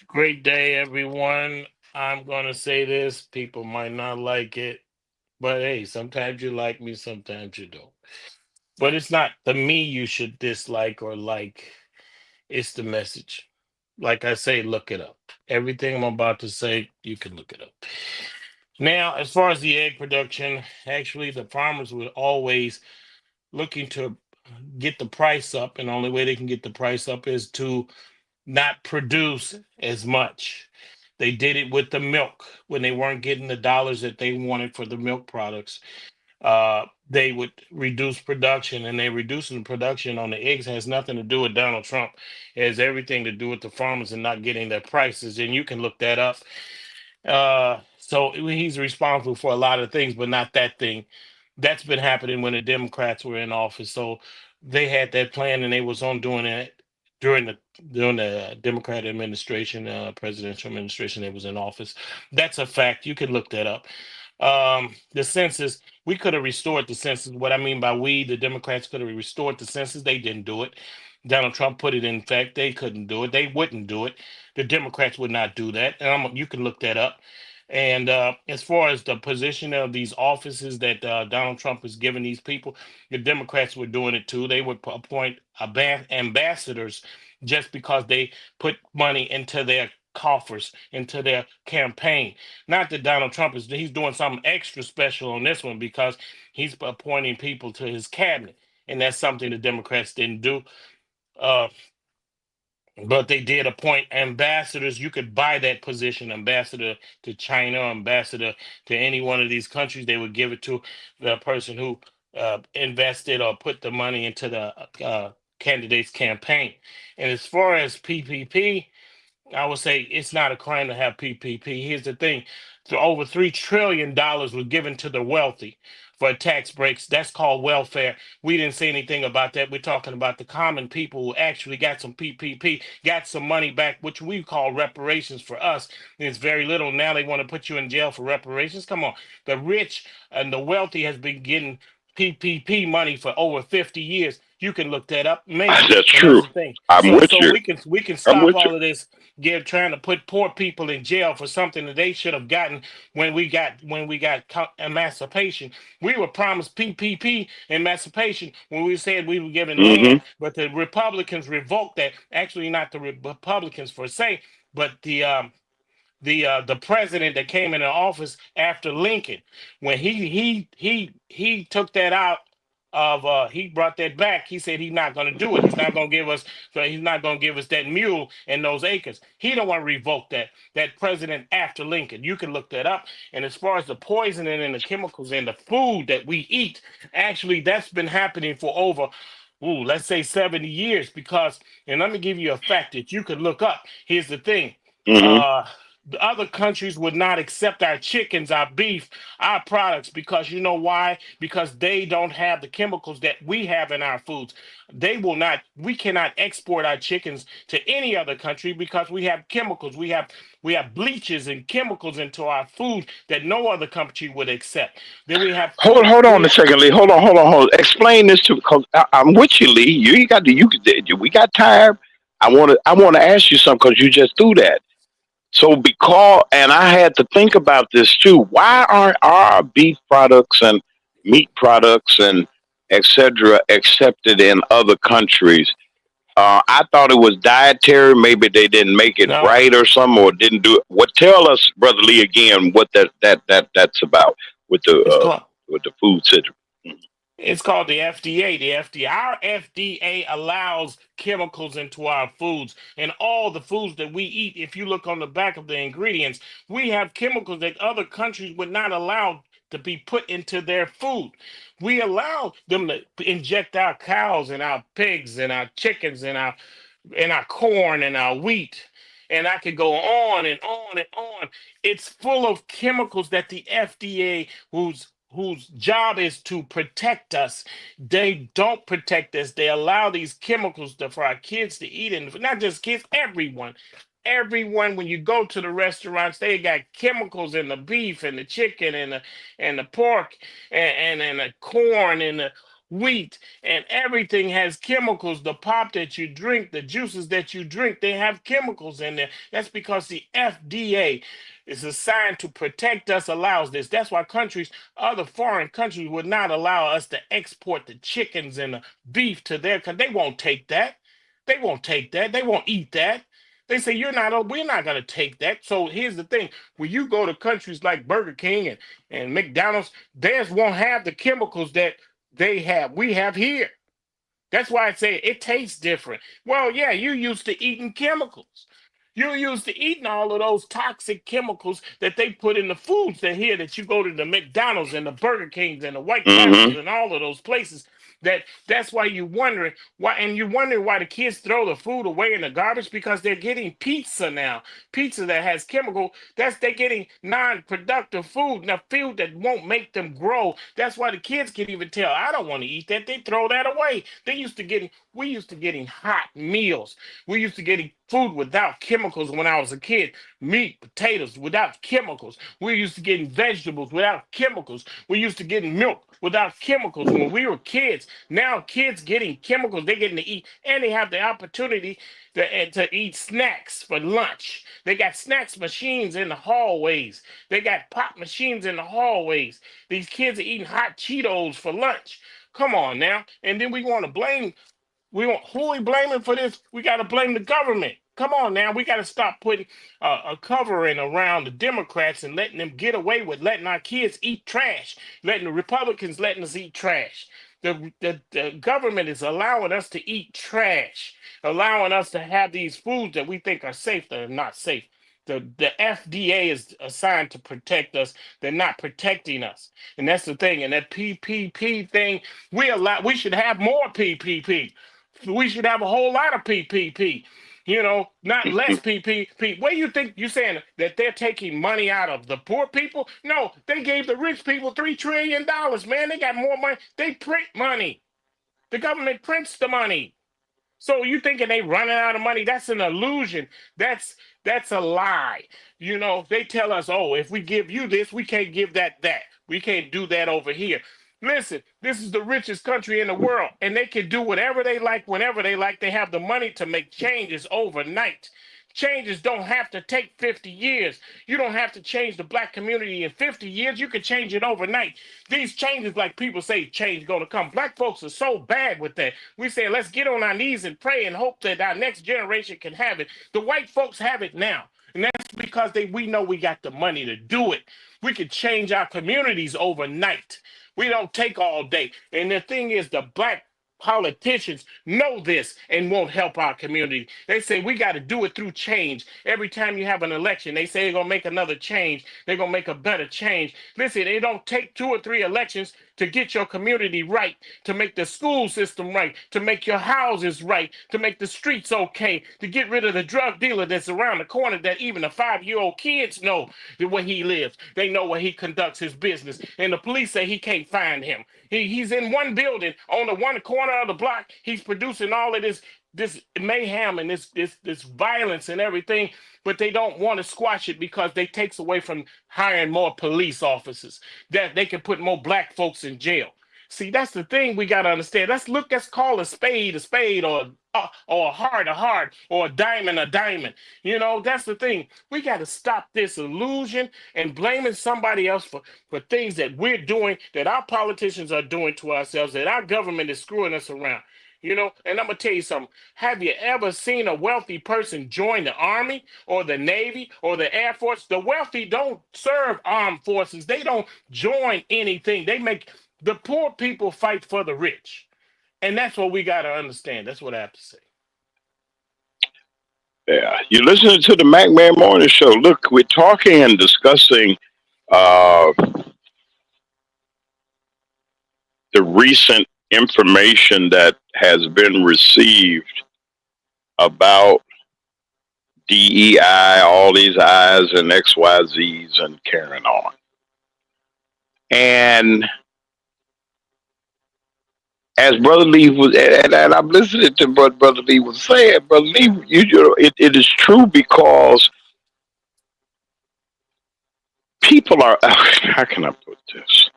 great day, everyone. I'm going to say this. People might not like it, but hey, sometimes you like me, sometimes you don't. But it's not the me you should dislike or like, it's the message. Like I say, look it up. Everything I'm about to say, you can look it up. Now, as far as the egg production, actually, the farmers were always looking to get the price up, and the only way they can get the price up is to not produce as much. They did it with the milk when they weren't getting the dollars that they wanted for the milk products. They would reduce production, and they reducing production on the eggs has nothing to do with Donald Trump. It has everything to do with the farmers and not getting their prices. And you can look that up. So he's responsible for a lot of things, but not that thing. That's been happening when the Democrats were in office. So they had that plan, and they was on doing it during the Democrat administration, presidential administration. That was in office. That's a fact. You can look that up. The census, we could have restored the census. What I mean by we, the Democrats could have restored the census. They didn't do it. Donald Trump put it in effect. They couldn't do it. They wouldn't do it. The Democrats would not do that. And you can look that up. And as far as the position of these offices that Donald Trump is giving these people, the Democrats were doing it too. They would appoint ambassadors just because they put money into their coffers, into their campaign. Not that Donald Trump he's doing something extra special on this one because he's appointing people to his cabinet. And that's something the Democrats didn't do. Uh, but they did appoint ambassadors. You could buy that position, ambassador to China, ambassador to any one of these countries. They would give it to the person who invested or put the money into the candidate's campaign. And as far as PPP, I would say it's not a crime to have PPP. Here's the thing: so over $3 trillion was given to the wealthy for tax breaks. That's called welfare. We didn't say anything about that. We're talking about the common people who actually got some PPP, got some money back, which we call reparations for us. It's very little. Now they want to put you in jail for reparations. Come on, the rich and the wealthy has been getting PPP money for over 50 years. You can look that up. Amazing. That's And that's true. the thing. I'm So with so you. we can I'm stop with you. all of this trying to put poor people in jail for something that they should have gotten when we got emancipation. We were promised PPP emancipation when we said we were given Hmm. land, but the Republicans revoked that. Actually, not the Republicans per se, but the president that came into office after Lincoln, when he took that out of he brought that back. He said he's not going to do it. He's not going to give us. So he's not going to give us that mule and those acres. He don't want to revoke that president after Lincoln. You can look that up. And as far as the poisoning and the chemicals and the food that we eat, actually that's been happening for over. Ooh, let's say 70 years because, and let me give you a fact that you could look up. Here's the thing. Hmm. Uh, the other countries would not accept our chickens, our beef, our products because you know why? Because they don't have the chemicals that we have in our foods. They will not, we cannot export our chickens to any other country because we have chemicals. We have bleaches and chemicals into our food that no other country would accept. Then we have food. Hold on a second, Lee. Hold on. Explain this to because I'm with you, Lee. You ain't got to. We got time. I want to ask you something because you just threw that. So because, and I had to think about this too. Why aren't our beef products and meat products and etc., accepted in other countries. I thought it was dietary. Maybe they didn't make it No, right or something, or didn't do it. What? Tell us, Brother Lee, again what that's about it's called with the food system. it's called the FDA. The FDA, our FDA allows chemicals into our foods, and all the foods that we eat. If you look on the back of the ingredients, we have chemicals that other countries would not allow to be put into their food. We allow them to inject our cows and our pigs and our chickens and our corn and our wheat. And I could go on and on and on. It's full of chemicals that the FDA, whose job is to protect us, they don't protect us. They allow these chemicals for our kids to eat, and not just kids, everyone. Everyone, when you go to the restaurants, they got chemicals in the beef and the chicken and the pork and the corn and the wheat, and everything has chemicals. The pop that you drink, the juices that you drink, they have chemicals in there. That's because the FDA is assigned to protect us, allows this. That's why countries, other foreign countries, would not allow us to export the chickens and the beef to their country. They won't take that. They won't take that. They won't eat that. They say we're not gonna take that. So here's the thing: when you go to countries like Burger King and McDonald's, theirs won't have the chemicals that we have here. That's why I say it tastes different. Well, yeah, you used to eating chemicals. You're used to eating all of those toxic chemicals that they put in the foods that here that you go to the McDonald's and the Burger Kings and the White Castles Mm-hmm. and all of those places. That's why you're wondering why, and you're wondering why the kids throw the food away in the garbage because they're getting pizza now. Pizza that has chemical. They're getting non-productive food, now food that won't make them grow. That's why the kids can even tell I don't want to eat that. They throw that away. We used to getting hot meals. We used to getting food without chemicals when I was a kid. Meat, potatoes without chemicals. We used to getting vegetables without chemicals. We used to getting milk without chemicals when we were kids. Now kids getting chemicals, they're getting to eat, and they have the opportunity to eat snacks for lunch. They got snacks machines in the hallways. They got pop machines in the hallways. These kids are eating hot Cheetos for lunch. Come on now. And then we want to blame who we blaming for this? We got to blame the government. Come on now, we got to stop putting a covering around the Democrats and letting them get away with letting our kids eat trash, letting the Republicans letting us eat trash. The government is allowing us to eat trash, allowing us to have these foods that we think are safe that are not safe. The FDA is assigned to protect us. They're not protecting us, and that's the thing. And that PPP thing, we should have more PPP. We should have a whole lot of PPP. Not less PPP. What do you think? You saying that they're taking money out of the poor people? No, they gave the rich people $3 trillion. Man, they got more money. They print money. The government prints the money. So you thinking they running out of money? That's an illusion. That's a lie. They tell us, oh, if we give you this, we can't give that. We can't do that over here. Listen, this is the richest country in the world, and they can do whatever they like, whenever they like. They have the money to make changes overnight. Changes don't have to take 50 years. You don't have to change the black community in 50 years. You can change it overnight. These changes, like people say, change going to come. Black folks are so bad with that. We say, let's get on our knees and pray and hope that our next generation can have it. The white folks have it now. And that's because we know we got the money to do it. We can change our communities overnight. We don't take all day. And the thing is, the black politicians know this and won't help our community. They say we got to do it through change. Every time you have an election, they say they're going to make another change. They're going to make a better change. Listen, it don't take 2 or 3 elections to get your community right, to make the school system right, to make your houses right, to make the streets okay, to get rid of the drug dealer that's around the corner that even the 5-year-old kids know where he lives. They know where he conducts his business. And the police say he can't find him. He's in one building on the one corner of the block. He's producing all of this mayhem and this violence and everything, but they don't want to squash it because they takes away from hiring more police officers, that they can put more black folks in jail. See, that's the thing we got to understand. Let's call a spade, or a heart, or a diamond. You know, that's the thing. We got to stop this illusion and blaming somebody else for things that we're doing, that our politicians are doing to ourselves, that our government is screwing us around. You know, and I'm gonna tell you something. Have you ever seen a wealthy person join the army or the navy or the air force? The wealthy don't serve armed forces. They don't join anything. They make the poor people fight for the rich. And that's what we got to understand. That's what I have to say. Yeah, you're listening to the Mac Man Morning Show. Look, we're talking and discussing uh, the recent information that has been received about DEI, all these I's and XYZs and carrying on. And as Brother Lee was, and I'm listening to what Brother Lee was saying, Brother Lee, you know, it is true because people are, how can I put this?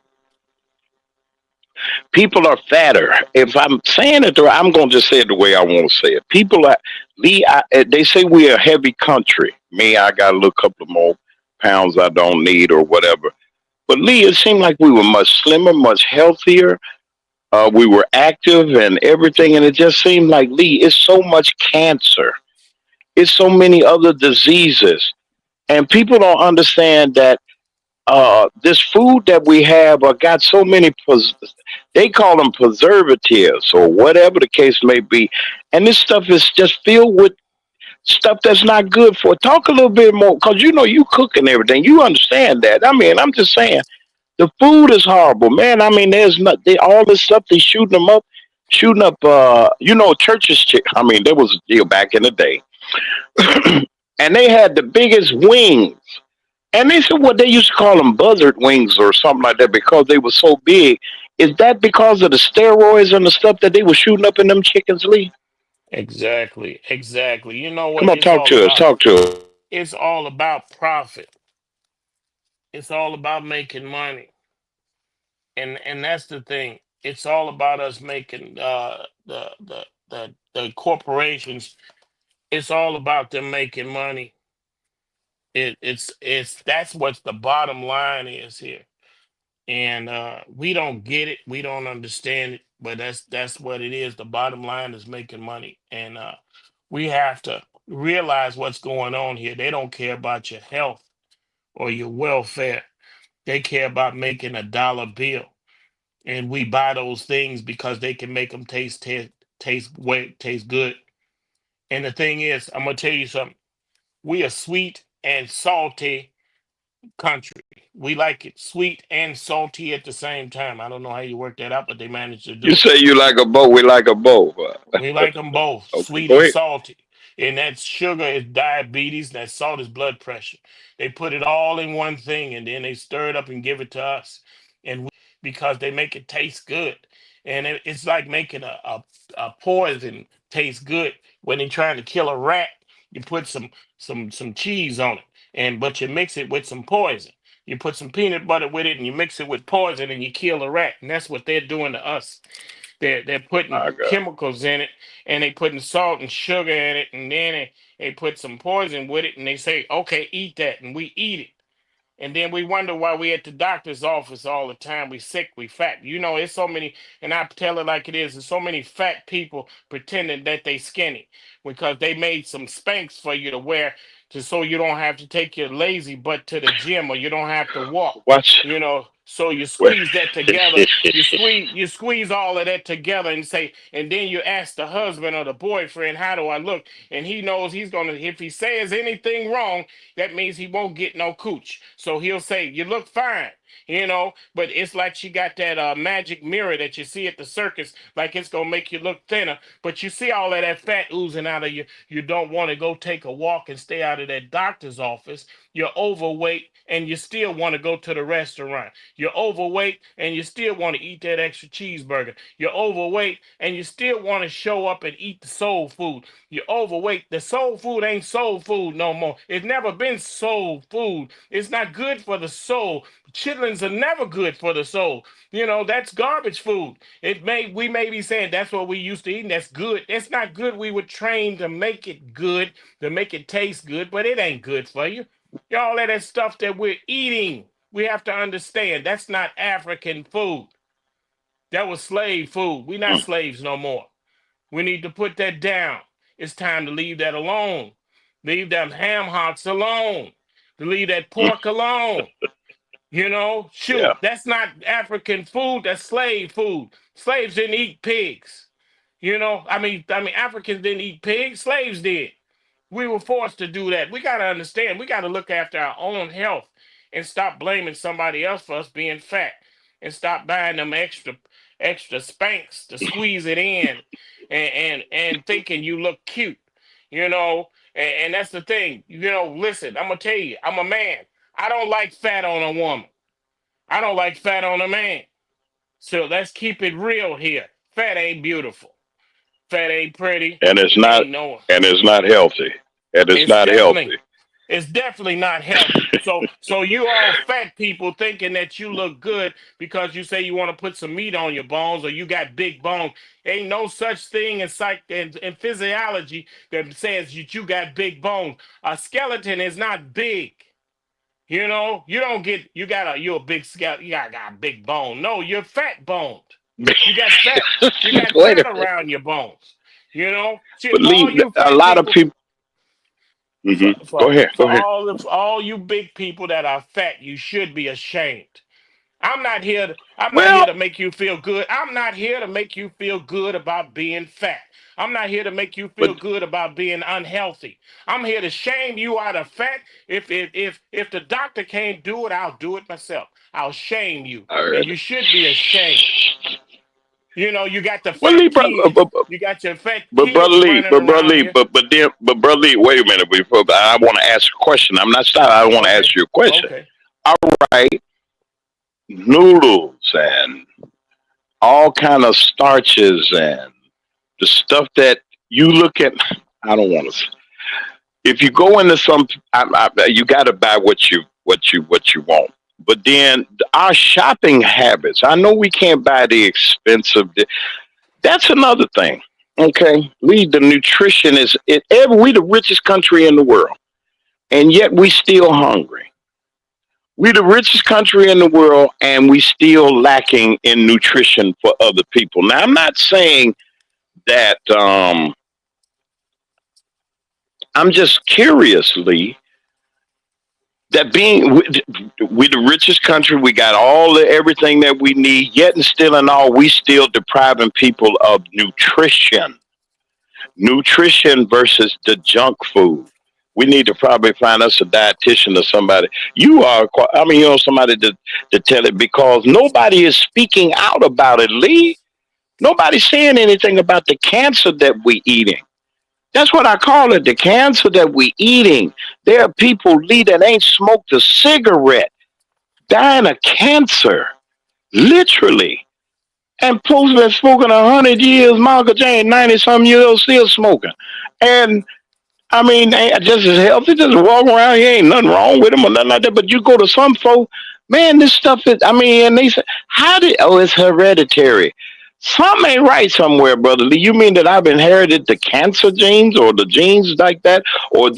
People are fatter. If I'm saying it, I'm going to just say it the way I want to say it. People are, Lee, they say we're a heavy country. Me, I got a little couple of more pounds I don't need or whatever. But Lee, it seemed like we were much slimmer, much healthier. We were active and everything. And it just seemed like, Lee, it's so much cancer. It's so many other diseases. And people don't understand that this food that we have got so many, they call them preservatives or whatever the case may be. And this stuff is just filled with stuff that's not good for it. Talk a little bit more, because you know you cook and everything. You understand that. I mean, I'm just saying, the food is horrible, man. I mean, there's not all this stuff they shooting up. You know, churches. I mean, there was a deal back in the day, and they had the biggest wings. And they said what they used to call them buzzard wings or something like that because they were so big. Is that because of the steroids and the stuff that they were shooting up in them chickens, Lee? Exactly. Exactly. You know Come what on, it's talk all to us. about? Talk to us. It's all about profit. It's all about making money. And that's the thing. It's all about us making the corporations. It's all about them making money. It's that's what the bottom line is here. And we don't get it, we don't understand it, but that's what it is. The bottom line is making money, and we have to realize what's going on here. They don't care about your health or your welfare. They care about making a dollar bill, and we buy those things because they can make them taste good. And the thing is, I'm gonna tell you something. We are sweet and salty country. We like it sweet and salty at the same time. I don't know how you work that out, but they managed to You do it. say you like a bow, we like a bow. We like them both, Okay, sweet go and ahead. salty. And that sugar is diabetes, that salt is blood pressure. They put it all in one thing and then they stir it up and give it to us. And we eat it because they make it taste good. And it's like making a poison taste good. When they're trying to kill a rat, you put some cheese on it. But you mix it with some poison. You put some peanut butter with it and you mix it with poison and you kill a rat. And that's what they're doing to us. They're putting My God. chemicals in it, and they putting salt and sugar in it, and then they put some poison with it, and they say, "Okay, eat that," and we eat it, and then we wonder why we at the doctor's office all the time. We sick, we fat. You know, it's so many, and I tell it like it is. There's so many fat people pretending that they skinny because they made some Spanx for you to wear so you don't have to take your lazy butt to the gym or you don't have to walk. Watch. You know, so you Well, squeeze that together. You squeeze all of that together and say, and then you ask the husband or the boyfriend, "How do I look?" And he knows he's gonna. If he says anything wrong, that means he won't get no cooch. So he'll say, "You look fine," but it's like she got that magic mirror that you see at the circus, like it's gonna make you look thinner. But you see all of that fat oozing out of you. You don't want to go take a walk and stay out of that doctor's office. You're overweight and you still want to go to the restaurant. You're overweight and you still want to eat that extra cheeseburger. You're overweight and you still want to show up and eat the soul food. You're overweight. The soul food ain't soul food no more. It's never been soul food. It's not good for the soul. Chitlin chitlins are never good for the soul. That's garbage food. We may be saying that's what we used to eat, and that's good. It's not good. We were trained to make it good, to make it taste good, but it ain't good for you. All of that stuff that we're eating, we have to understand that's not African food. That was slave food. We're not Mm. slaves no more. We need to put that down. It's time to leave that alone. Leave them ham hocks alone. To leave that Mm. pork alone. Yeah. Shoot, that's not African food. That's slave food. Slaves didn't eat pigs. I mean, Africans didn't eat pigs. Slaves did. We were forced to do that. We got to understand. We got to look after our own health and stop blaming somebody else for us being fat, and stop buying them extra spanks to squeeze it in, and thinking you look cute. And that's the thing. Listen, I'm gonna tell you, I'm a man. I don't like fat on a woman. I don't like fat on a man. So let's keep it real here. Fat ain't beautiful. Fat ain't pretty. And it's not Ain't no. and it's not healthy. And it's It's not definitely healthy. it's definitely not healthy. So you all fat people thinking that you look good because you say you want to put some meat on your bones or you got big bones. Ain't no such thing in physiology that says you got big bones. A skeleton is not big. You don't get you're a big skeleton. You got a big bone. No, you're fat boned. You got fat. You got Wait a fat minute. around your bones. Shit, But Lee, all you a fat lot of people. people. for Go for ahead. for Go ahead. all you big people that are fat, you should be ashamed. I'm not here Well, to make you feel good. I'm not here to make you feel good about being fat. I'm not here to make you but feel good about being unhealthy. I'm here to shame you out of fat. If the doctor can't do it, I'll do it myself. I'll shame you. all And right. you should be ashamed. You got the Well, fat Lee, kids. You got your fat but kids brother Lee, running around here. but brother Lee, wait a minute before I want to ask a question. I'm not stopping. I want to Okay. ask you a question. Okay. All right, noodles and all kind of starches and the stuff that you look at. I don't want to. If you go into some, you got to buy what you want. But then our shopping habits. I know we can't buy the expensive. That's another thing. Okay, the nutrition is it. We the richest country in the world, and yet we still hungry. We the richest country in the world, and we still lacking in nutrition for other people. Now, I'm not saying that. I'm just curiously that being we the richest country, we got all the everything that we need. Yet and still in all, we still depriving people of nutrition. Nutrition versus the junk food. We need to probably find us a dietitian or somebody. Somebody to tell it because nobody is speaking out about it, Lee. Nobody's saying anything about the cancer that we eating. That's what I call it, the cancer that we eating. There are people, Lee, that ain't smoked a cigarette, dying of cancer, literally. And folks been smoking 100 years. Michael James, 90 some years old, still smoking. And I mean, they just as healthy, just walk around here, ain't nothing wrong with them or nothing like that. But you go to some folk, man, this stuff is, I mean, and they say, it's hereditary. Something ain't right somewhere, brother Lee. You mean that I've inherited the cancer genes or the genes like that? Or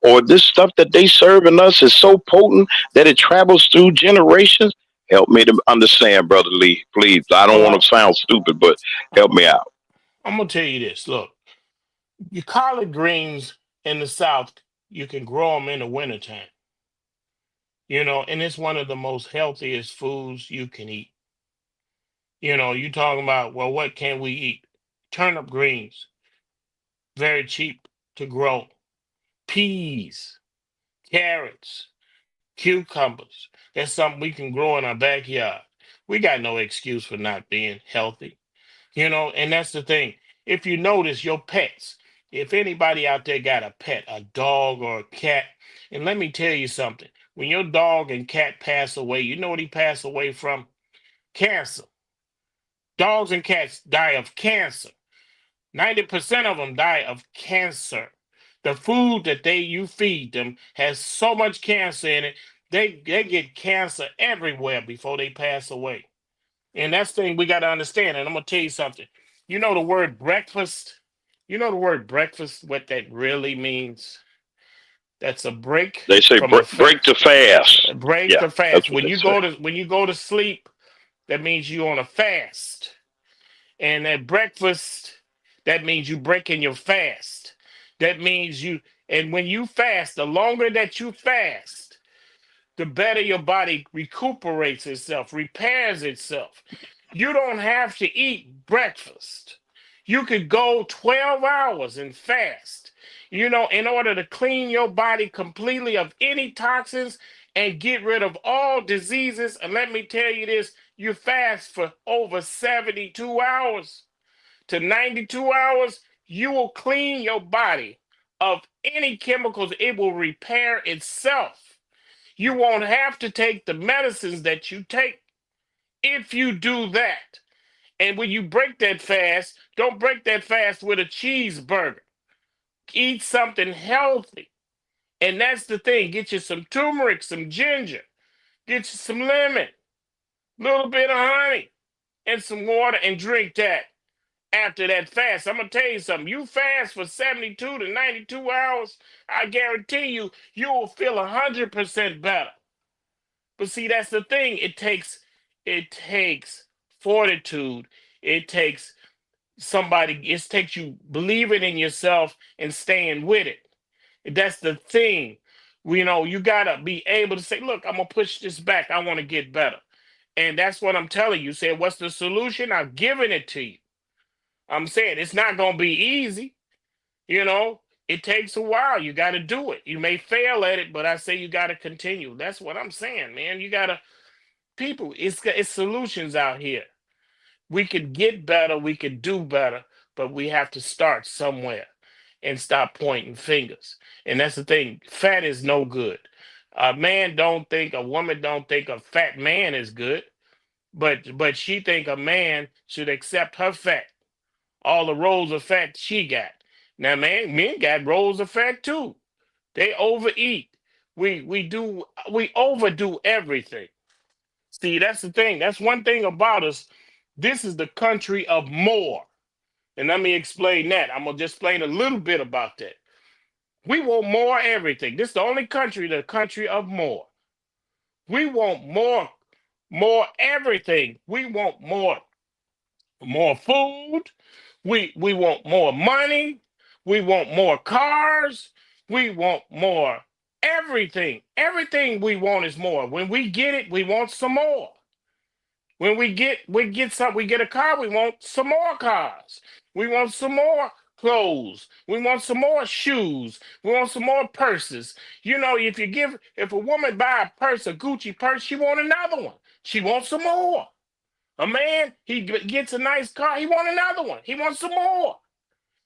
or this stuff that they serving us is so potent that it travels through generations? Help me to understand, brother Lee, please. I don't want Well, to sound stupid, but help me out. I'm gonna tell you this. Look, your collard greens in the South, you can grow them in the wintertime. And it's one of the most healthiest foods you can eat. You talking about, well, what can we eat? Turnip greens, very cheap to grow. Peas, carrots, cucumbers. That's something we can grow in our backyard. We got no excuse for not being healthy. And that's the thing. If you notice your pets, if anybody out there got a pet, a dog or a cat, and let me tell you something. When your dog and cat pass away, you know what he passed away from? Cancer. Dogs and cats die of cancer. 90% of them die of cancer. The food that you feed them has so much cancer in it They get cancer everywhere before they pass away. And that's the thing we got to understand. And I'm gonna tell you something. You know the word breakfast. You know the word breakfast. What that really means. That's a break They say from a break the fast. break Yeah, the fast. that's what they When you go to sleep, that means you on a fast. And at breakfast, that means you breaking your fast. That means you, and when you fast, the longer that you fast, the better your body recuperates itself, repairs itself. You don't have to eat breakfast. You could go 12 hours and fast, in order to clean your body completely of any toxins and get rid of all diseases. And let me tell you this, you fast for over 72 hours to 92 hours, you will clean your body of any chemicals. It will repair itself. You won't have to take the medicines that you take if you do that. And when you break that fast, don't break that fast with a cheeseburger. Eat something healthy. And that's the thing. Get you some turmeric, some ginger, get you some lemon, a little bit of honey, and some water, and drink that after that fast. I'm going to tell you something. You fast for 72 to 92 hours, I guarantee you, you will feel 100% better. But see, that's the thing. It takes fortitude. It takes it takes you believing in yourself and staying with it. That's the thing. You gotta be able to say, look, I'm gonna push this back. I want to get better. And that's what I'm telling you. Say, what's the solution? I've given it to you. I'm saying it's not gonna be easy, you know. It takes a while. You gotta do it. You may fail at it, but I say you gotta continue. That's what I'm saying, man. You gotta people, it's solutions out here. We could get better, we could do better, but we have to start somewhere and stop pointing fingers. And that's the thing. Fat is no good. A woman don't think a fat man is good, but she think a man should accept her fat, all the rolls of fat she got. Now, man, men got rolls of fat too. They overeat. We overdo everything. See, that's the thing. That's one thing about us. This is the country of more. And let me explain that. I'm gonna just explain a little bit about that. We want more everything. This is the country of more. We want more everything. We want more food. We want more money. We want more cars. We want more everything. Everything we want is more. When we get it, we want some more. When we get a car, we want some more cars. We want some more clothes. We want some more shoes. We want some more purses. If a woman buy a purse, a Gucci purse, she want another one. She wants some more. A man, gets a nice car, he want another one. He wants some more.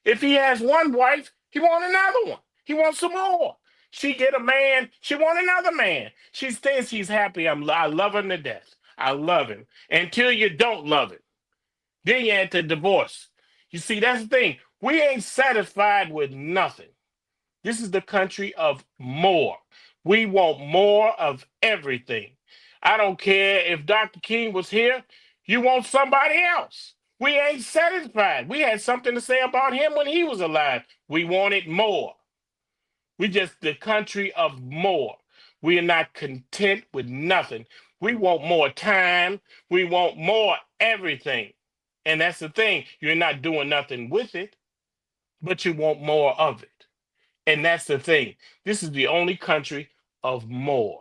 If he has one wife, he want another one. He wants some more. She get a man, she want another man. She says she's happy. I love him to death. I love him. Until you don't love him. Then you enter divorce. You see, that's the thing. We ain't satisfied with nothing. This is the country of more. We want more of everything. I don't care if Dr. King was here, you want somebody else. We ain't satisfied. We had something to say about him when he was alive. We wanted more. We just the country of more. We are not content with nothing. We want more time. We want more everything. And that's the thing. You're not doing nothing with it, but you want more of it. And that's the thing. This is the only country of more.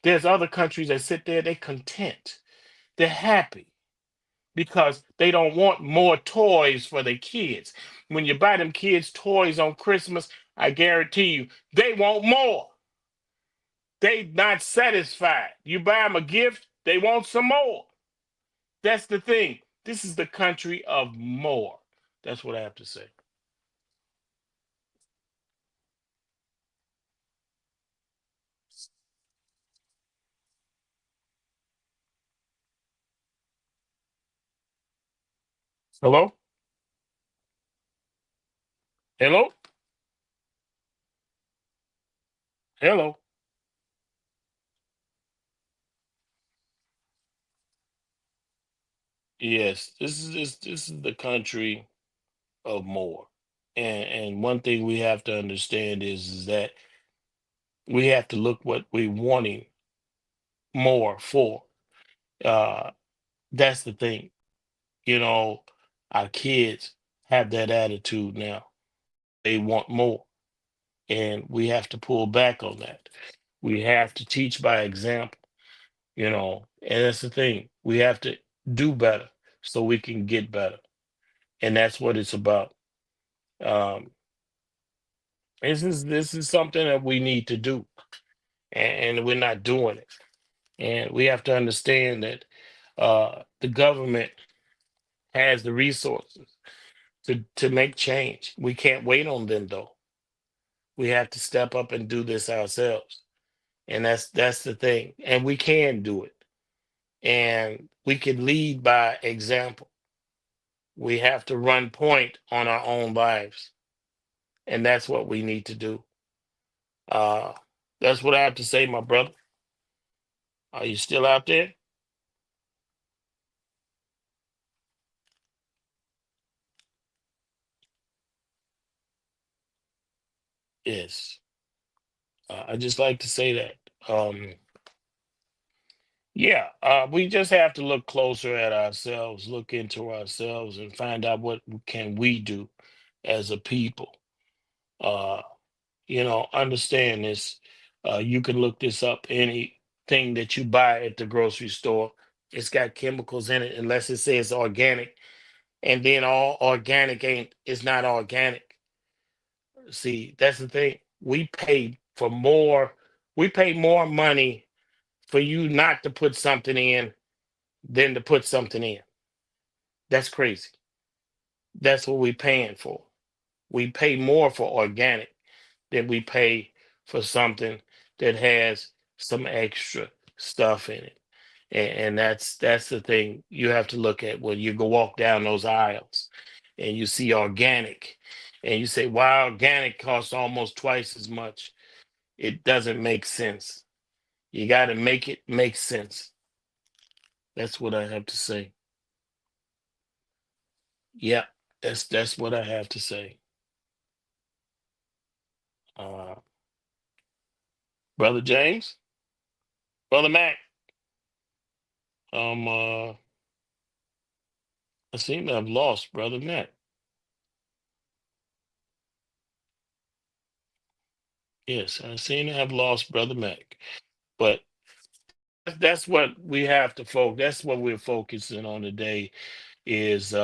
There's other countries that sit there, they're content. They're happy because they don't want more toys for their kids. When you buy them kids toys on Christmas, I guarantee you, they want more. They not satisfied. You buy them a gift, they want some more. That's the thing. This is the country of more. That's what I have to say. Hello? Hello? Hello? Yes, this is the country of more. And one thing we have to understand is that we have to look what we're wanting more for. Uh, that's the thing. You know, our kids have that attitude now. They want more, and we have to pull back on that. We have to teach by example, and that's the thing. We have to do better so we can get better. And that's what it's about. Um, this is something that we need to do, and we're not doing it. And we have to understand that the government has the resources to make change. We can't wait on them though. We have to step up and do this ourselves. And that's the thing. And we can do it. And we can lead by example. We have to run point on our own lives. And that's what we need to do. Uh that's what I have to say, my brother. Are you still out there? Yes. I just like to say that. Yeah, we just have to look closer at ourselves, look into ourselves, and find out what can we do as a people. Uh, understand this. You can look this up. Anything that you buy at the grocery store, it's got chemicals in it, unless it says organic. And then all organic ain't. It's not organic. See, that's the thing. We pay more money for you not to put something in than to put something in. That's crazy. That's what we're paying for. We pay more for organic than we pay for something that has some extra stuff in it. And that's the thing you have to look at when you go walk down those aisles and you see organic and you say, why organic costs almost twice as much? It doesn't make sense. You got to make it make sense. That's what I have to say. Yeah, that's what I have to say. Uh, Brother James, Brother Mac, um, uh, I seem to have lost Brother Mac. Yes, I seem to have lost Brother Mac. But that's what we have to focus. That's what we're focusing on today. Is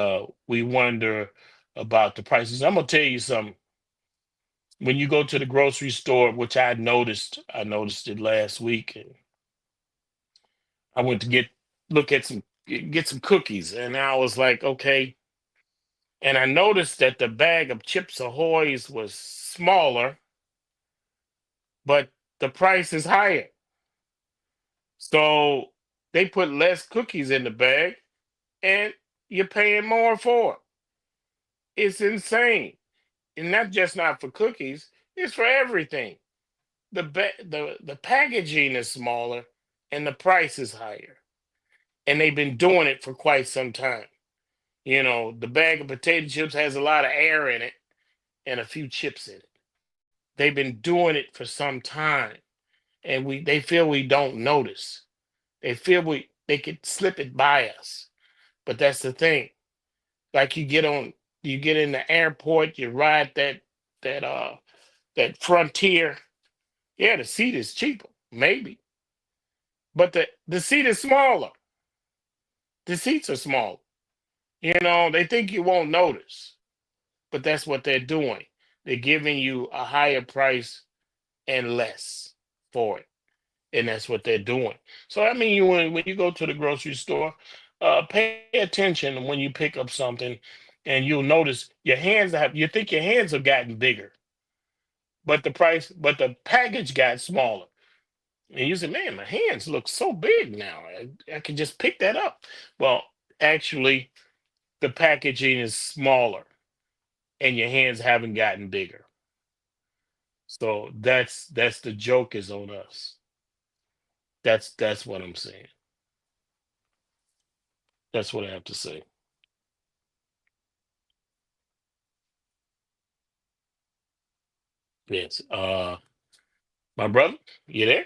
we wonder about the prices. I'm gonna tell you something. When you go to the grocery store, which I noticed it last week, and I went to get some cookies, and I was like, okay. And I noticed that the bag of Chips Ahoy's was smaller, but the price is higher. So they put less cookies in the bag, and you're paying more for it. It's insane. And not for cookies, it's for everything. The packaging is smaller and the price is higher. And they've been doing it for quite some time. The bag of potato chips has a lot of air in it and a few chips in it. They've been doing it for some time, and they feel we don't notice. They feel they could slip it by us. But that's the thing. Like you get in the airport, you ride that that Frontier. Yeah, the seat is cheaper, maybe, but the seat is smaller. The seats are small. They think you won't notice, but that's what they're doing. They're giving you a higher price and less for it, and that's what they're doing. So I mean, when you go to the grocery store, pay attention when you pick up something, and you'll notice you think your hands have gotten bigger, but the package got smaller. And you say, man, my hands look so big now. I can just pick that up. Well, actually, the packaging is smaller and your hands haven't gotten bigger. So that's the joke is on us. That's what I'm saying. That's what I have to say. Yes. My brother, you there?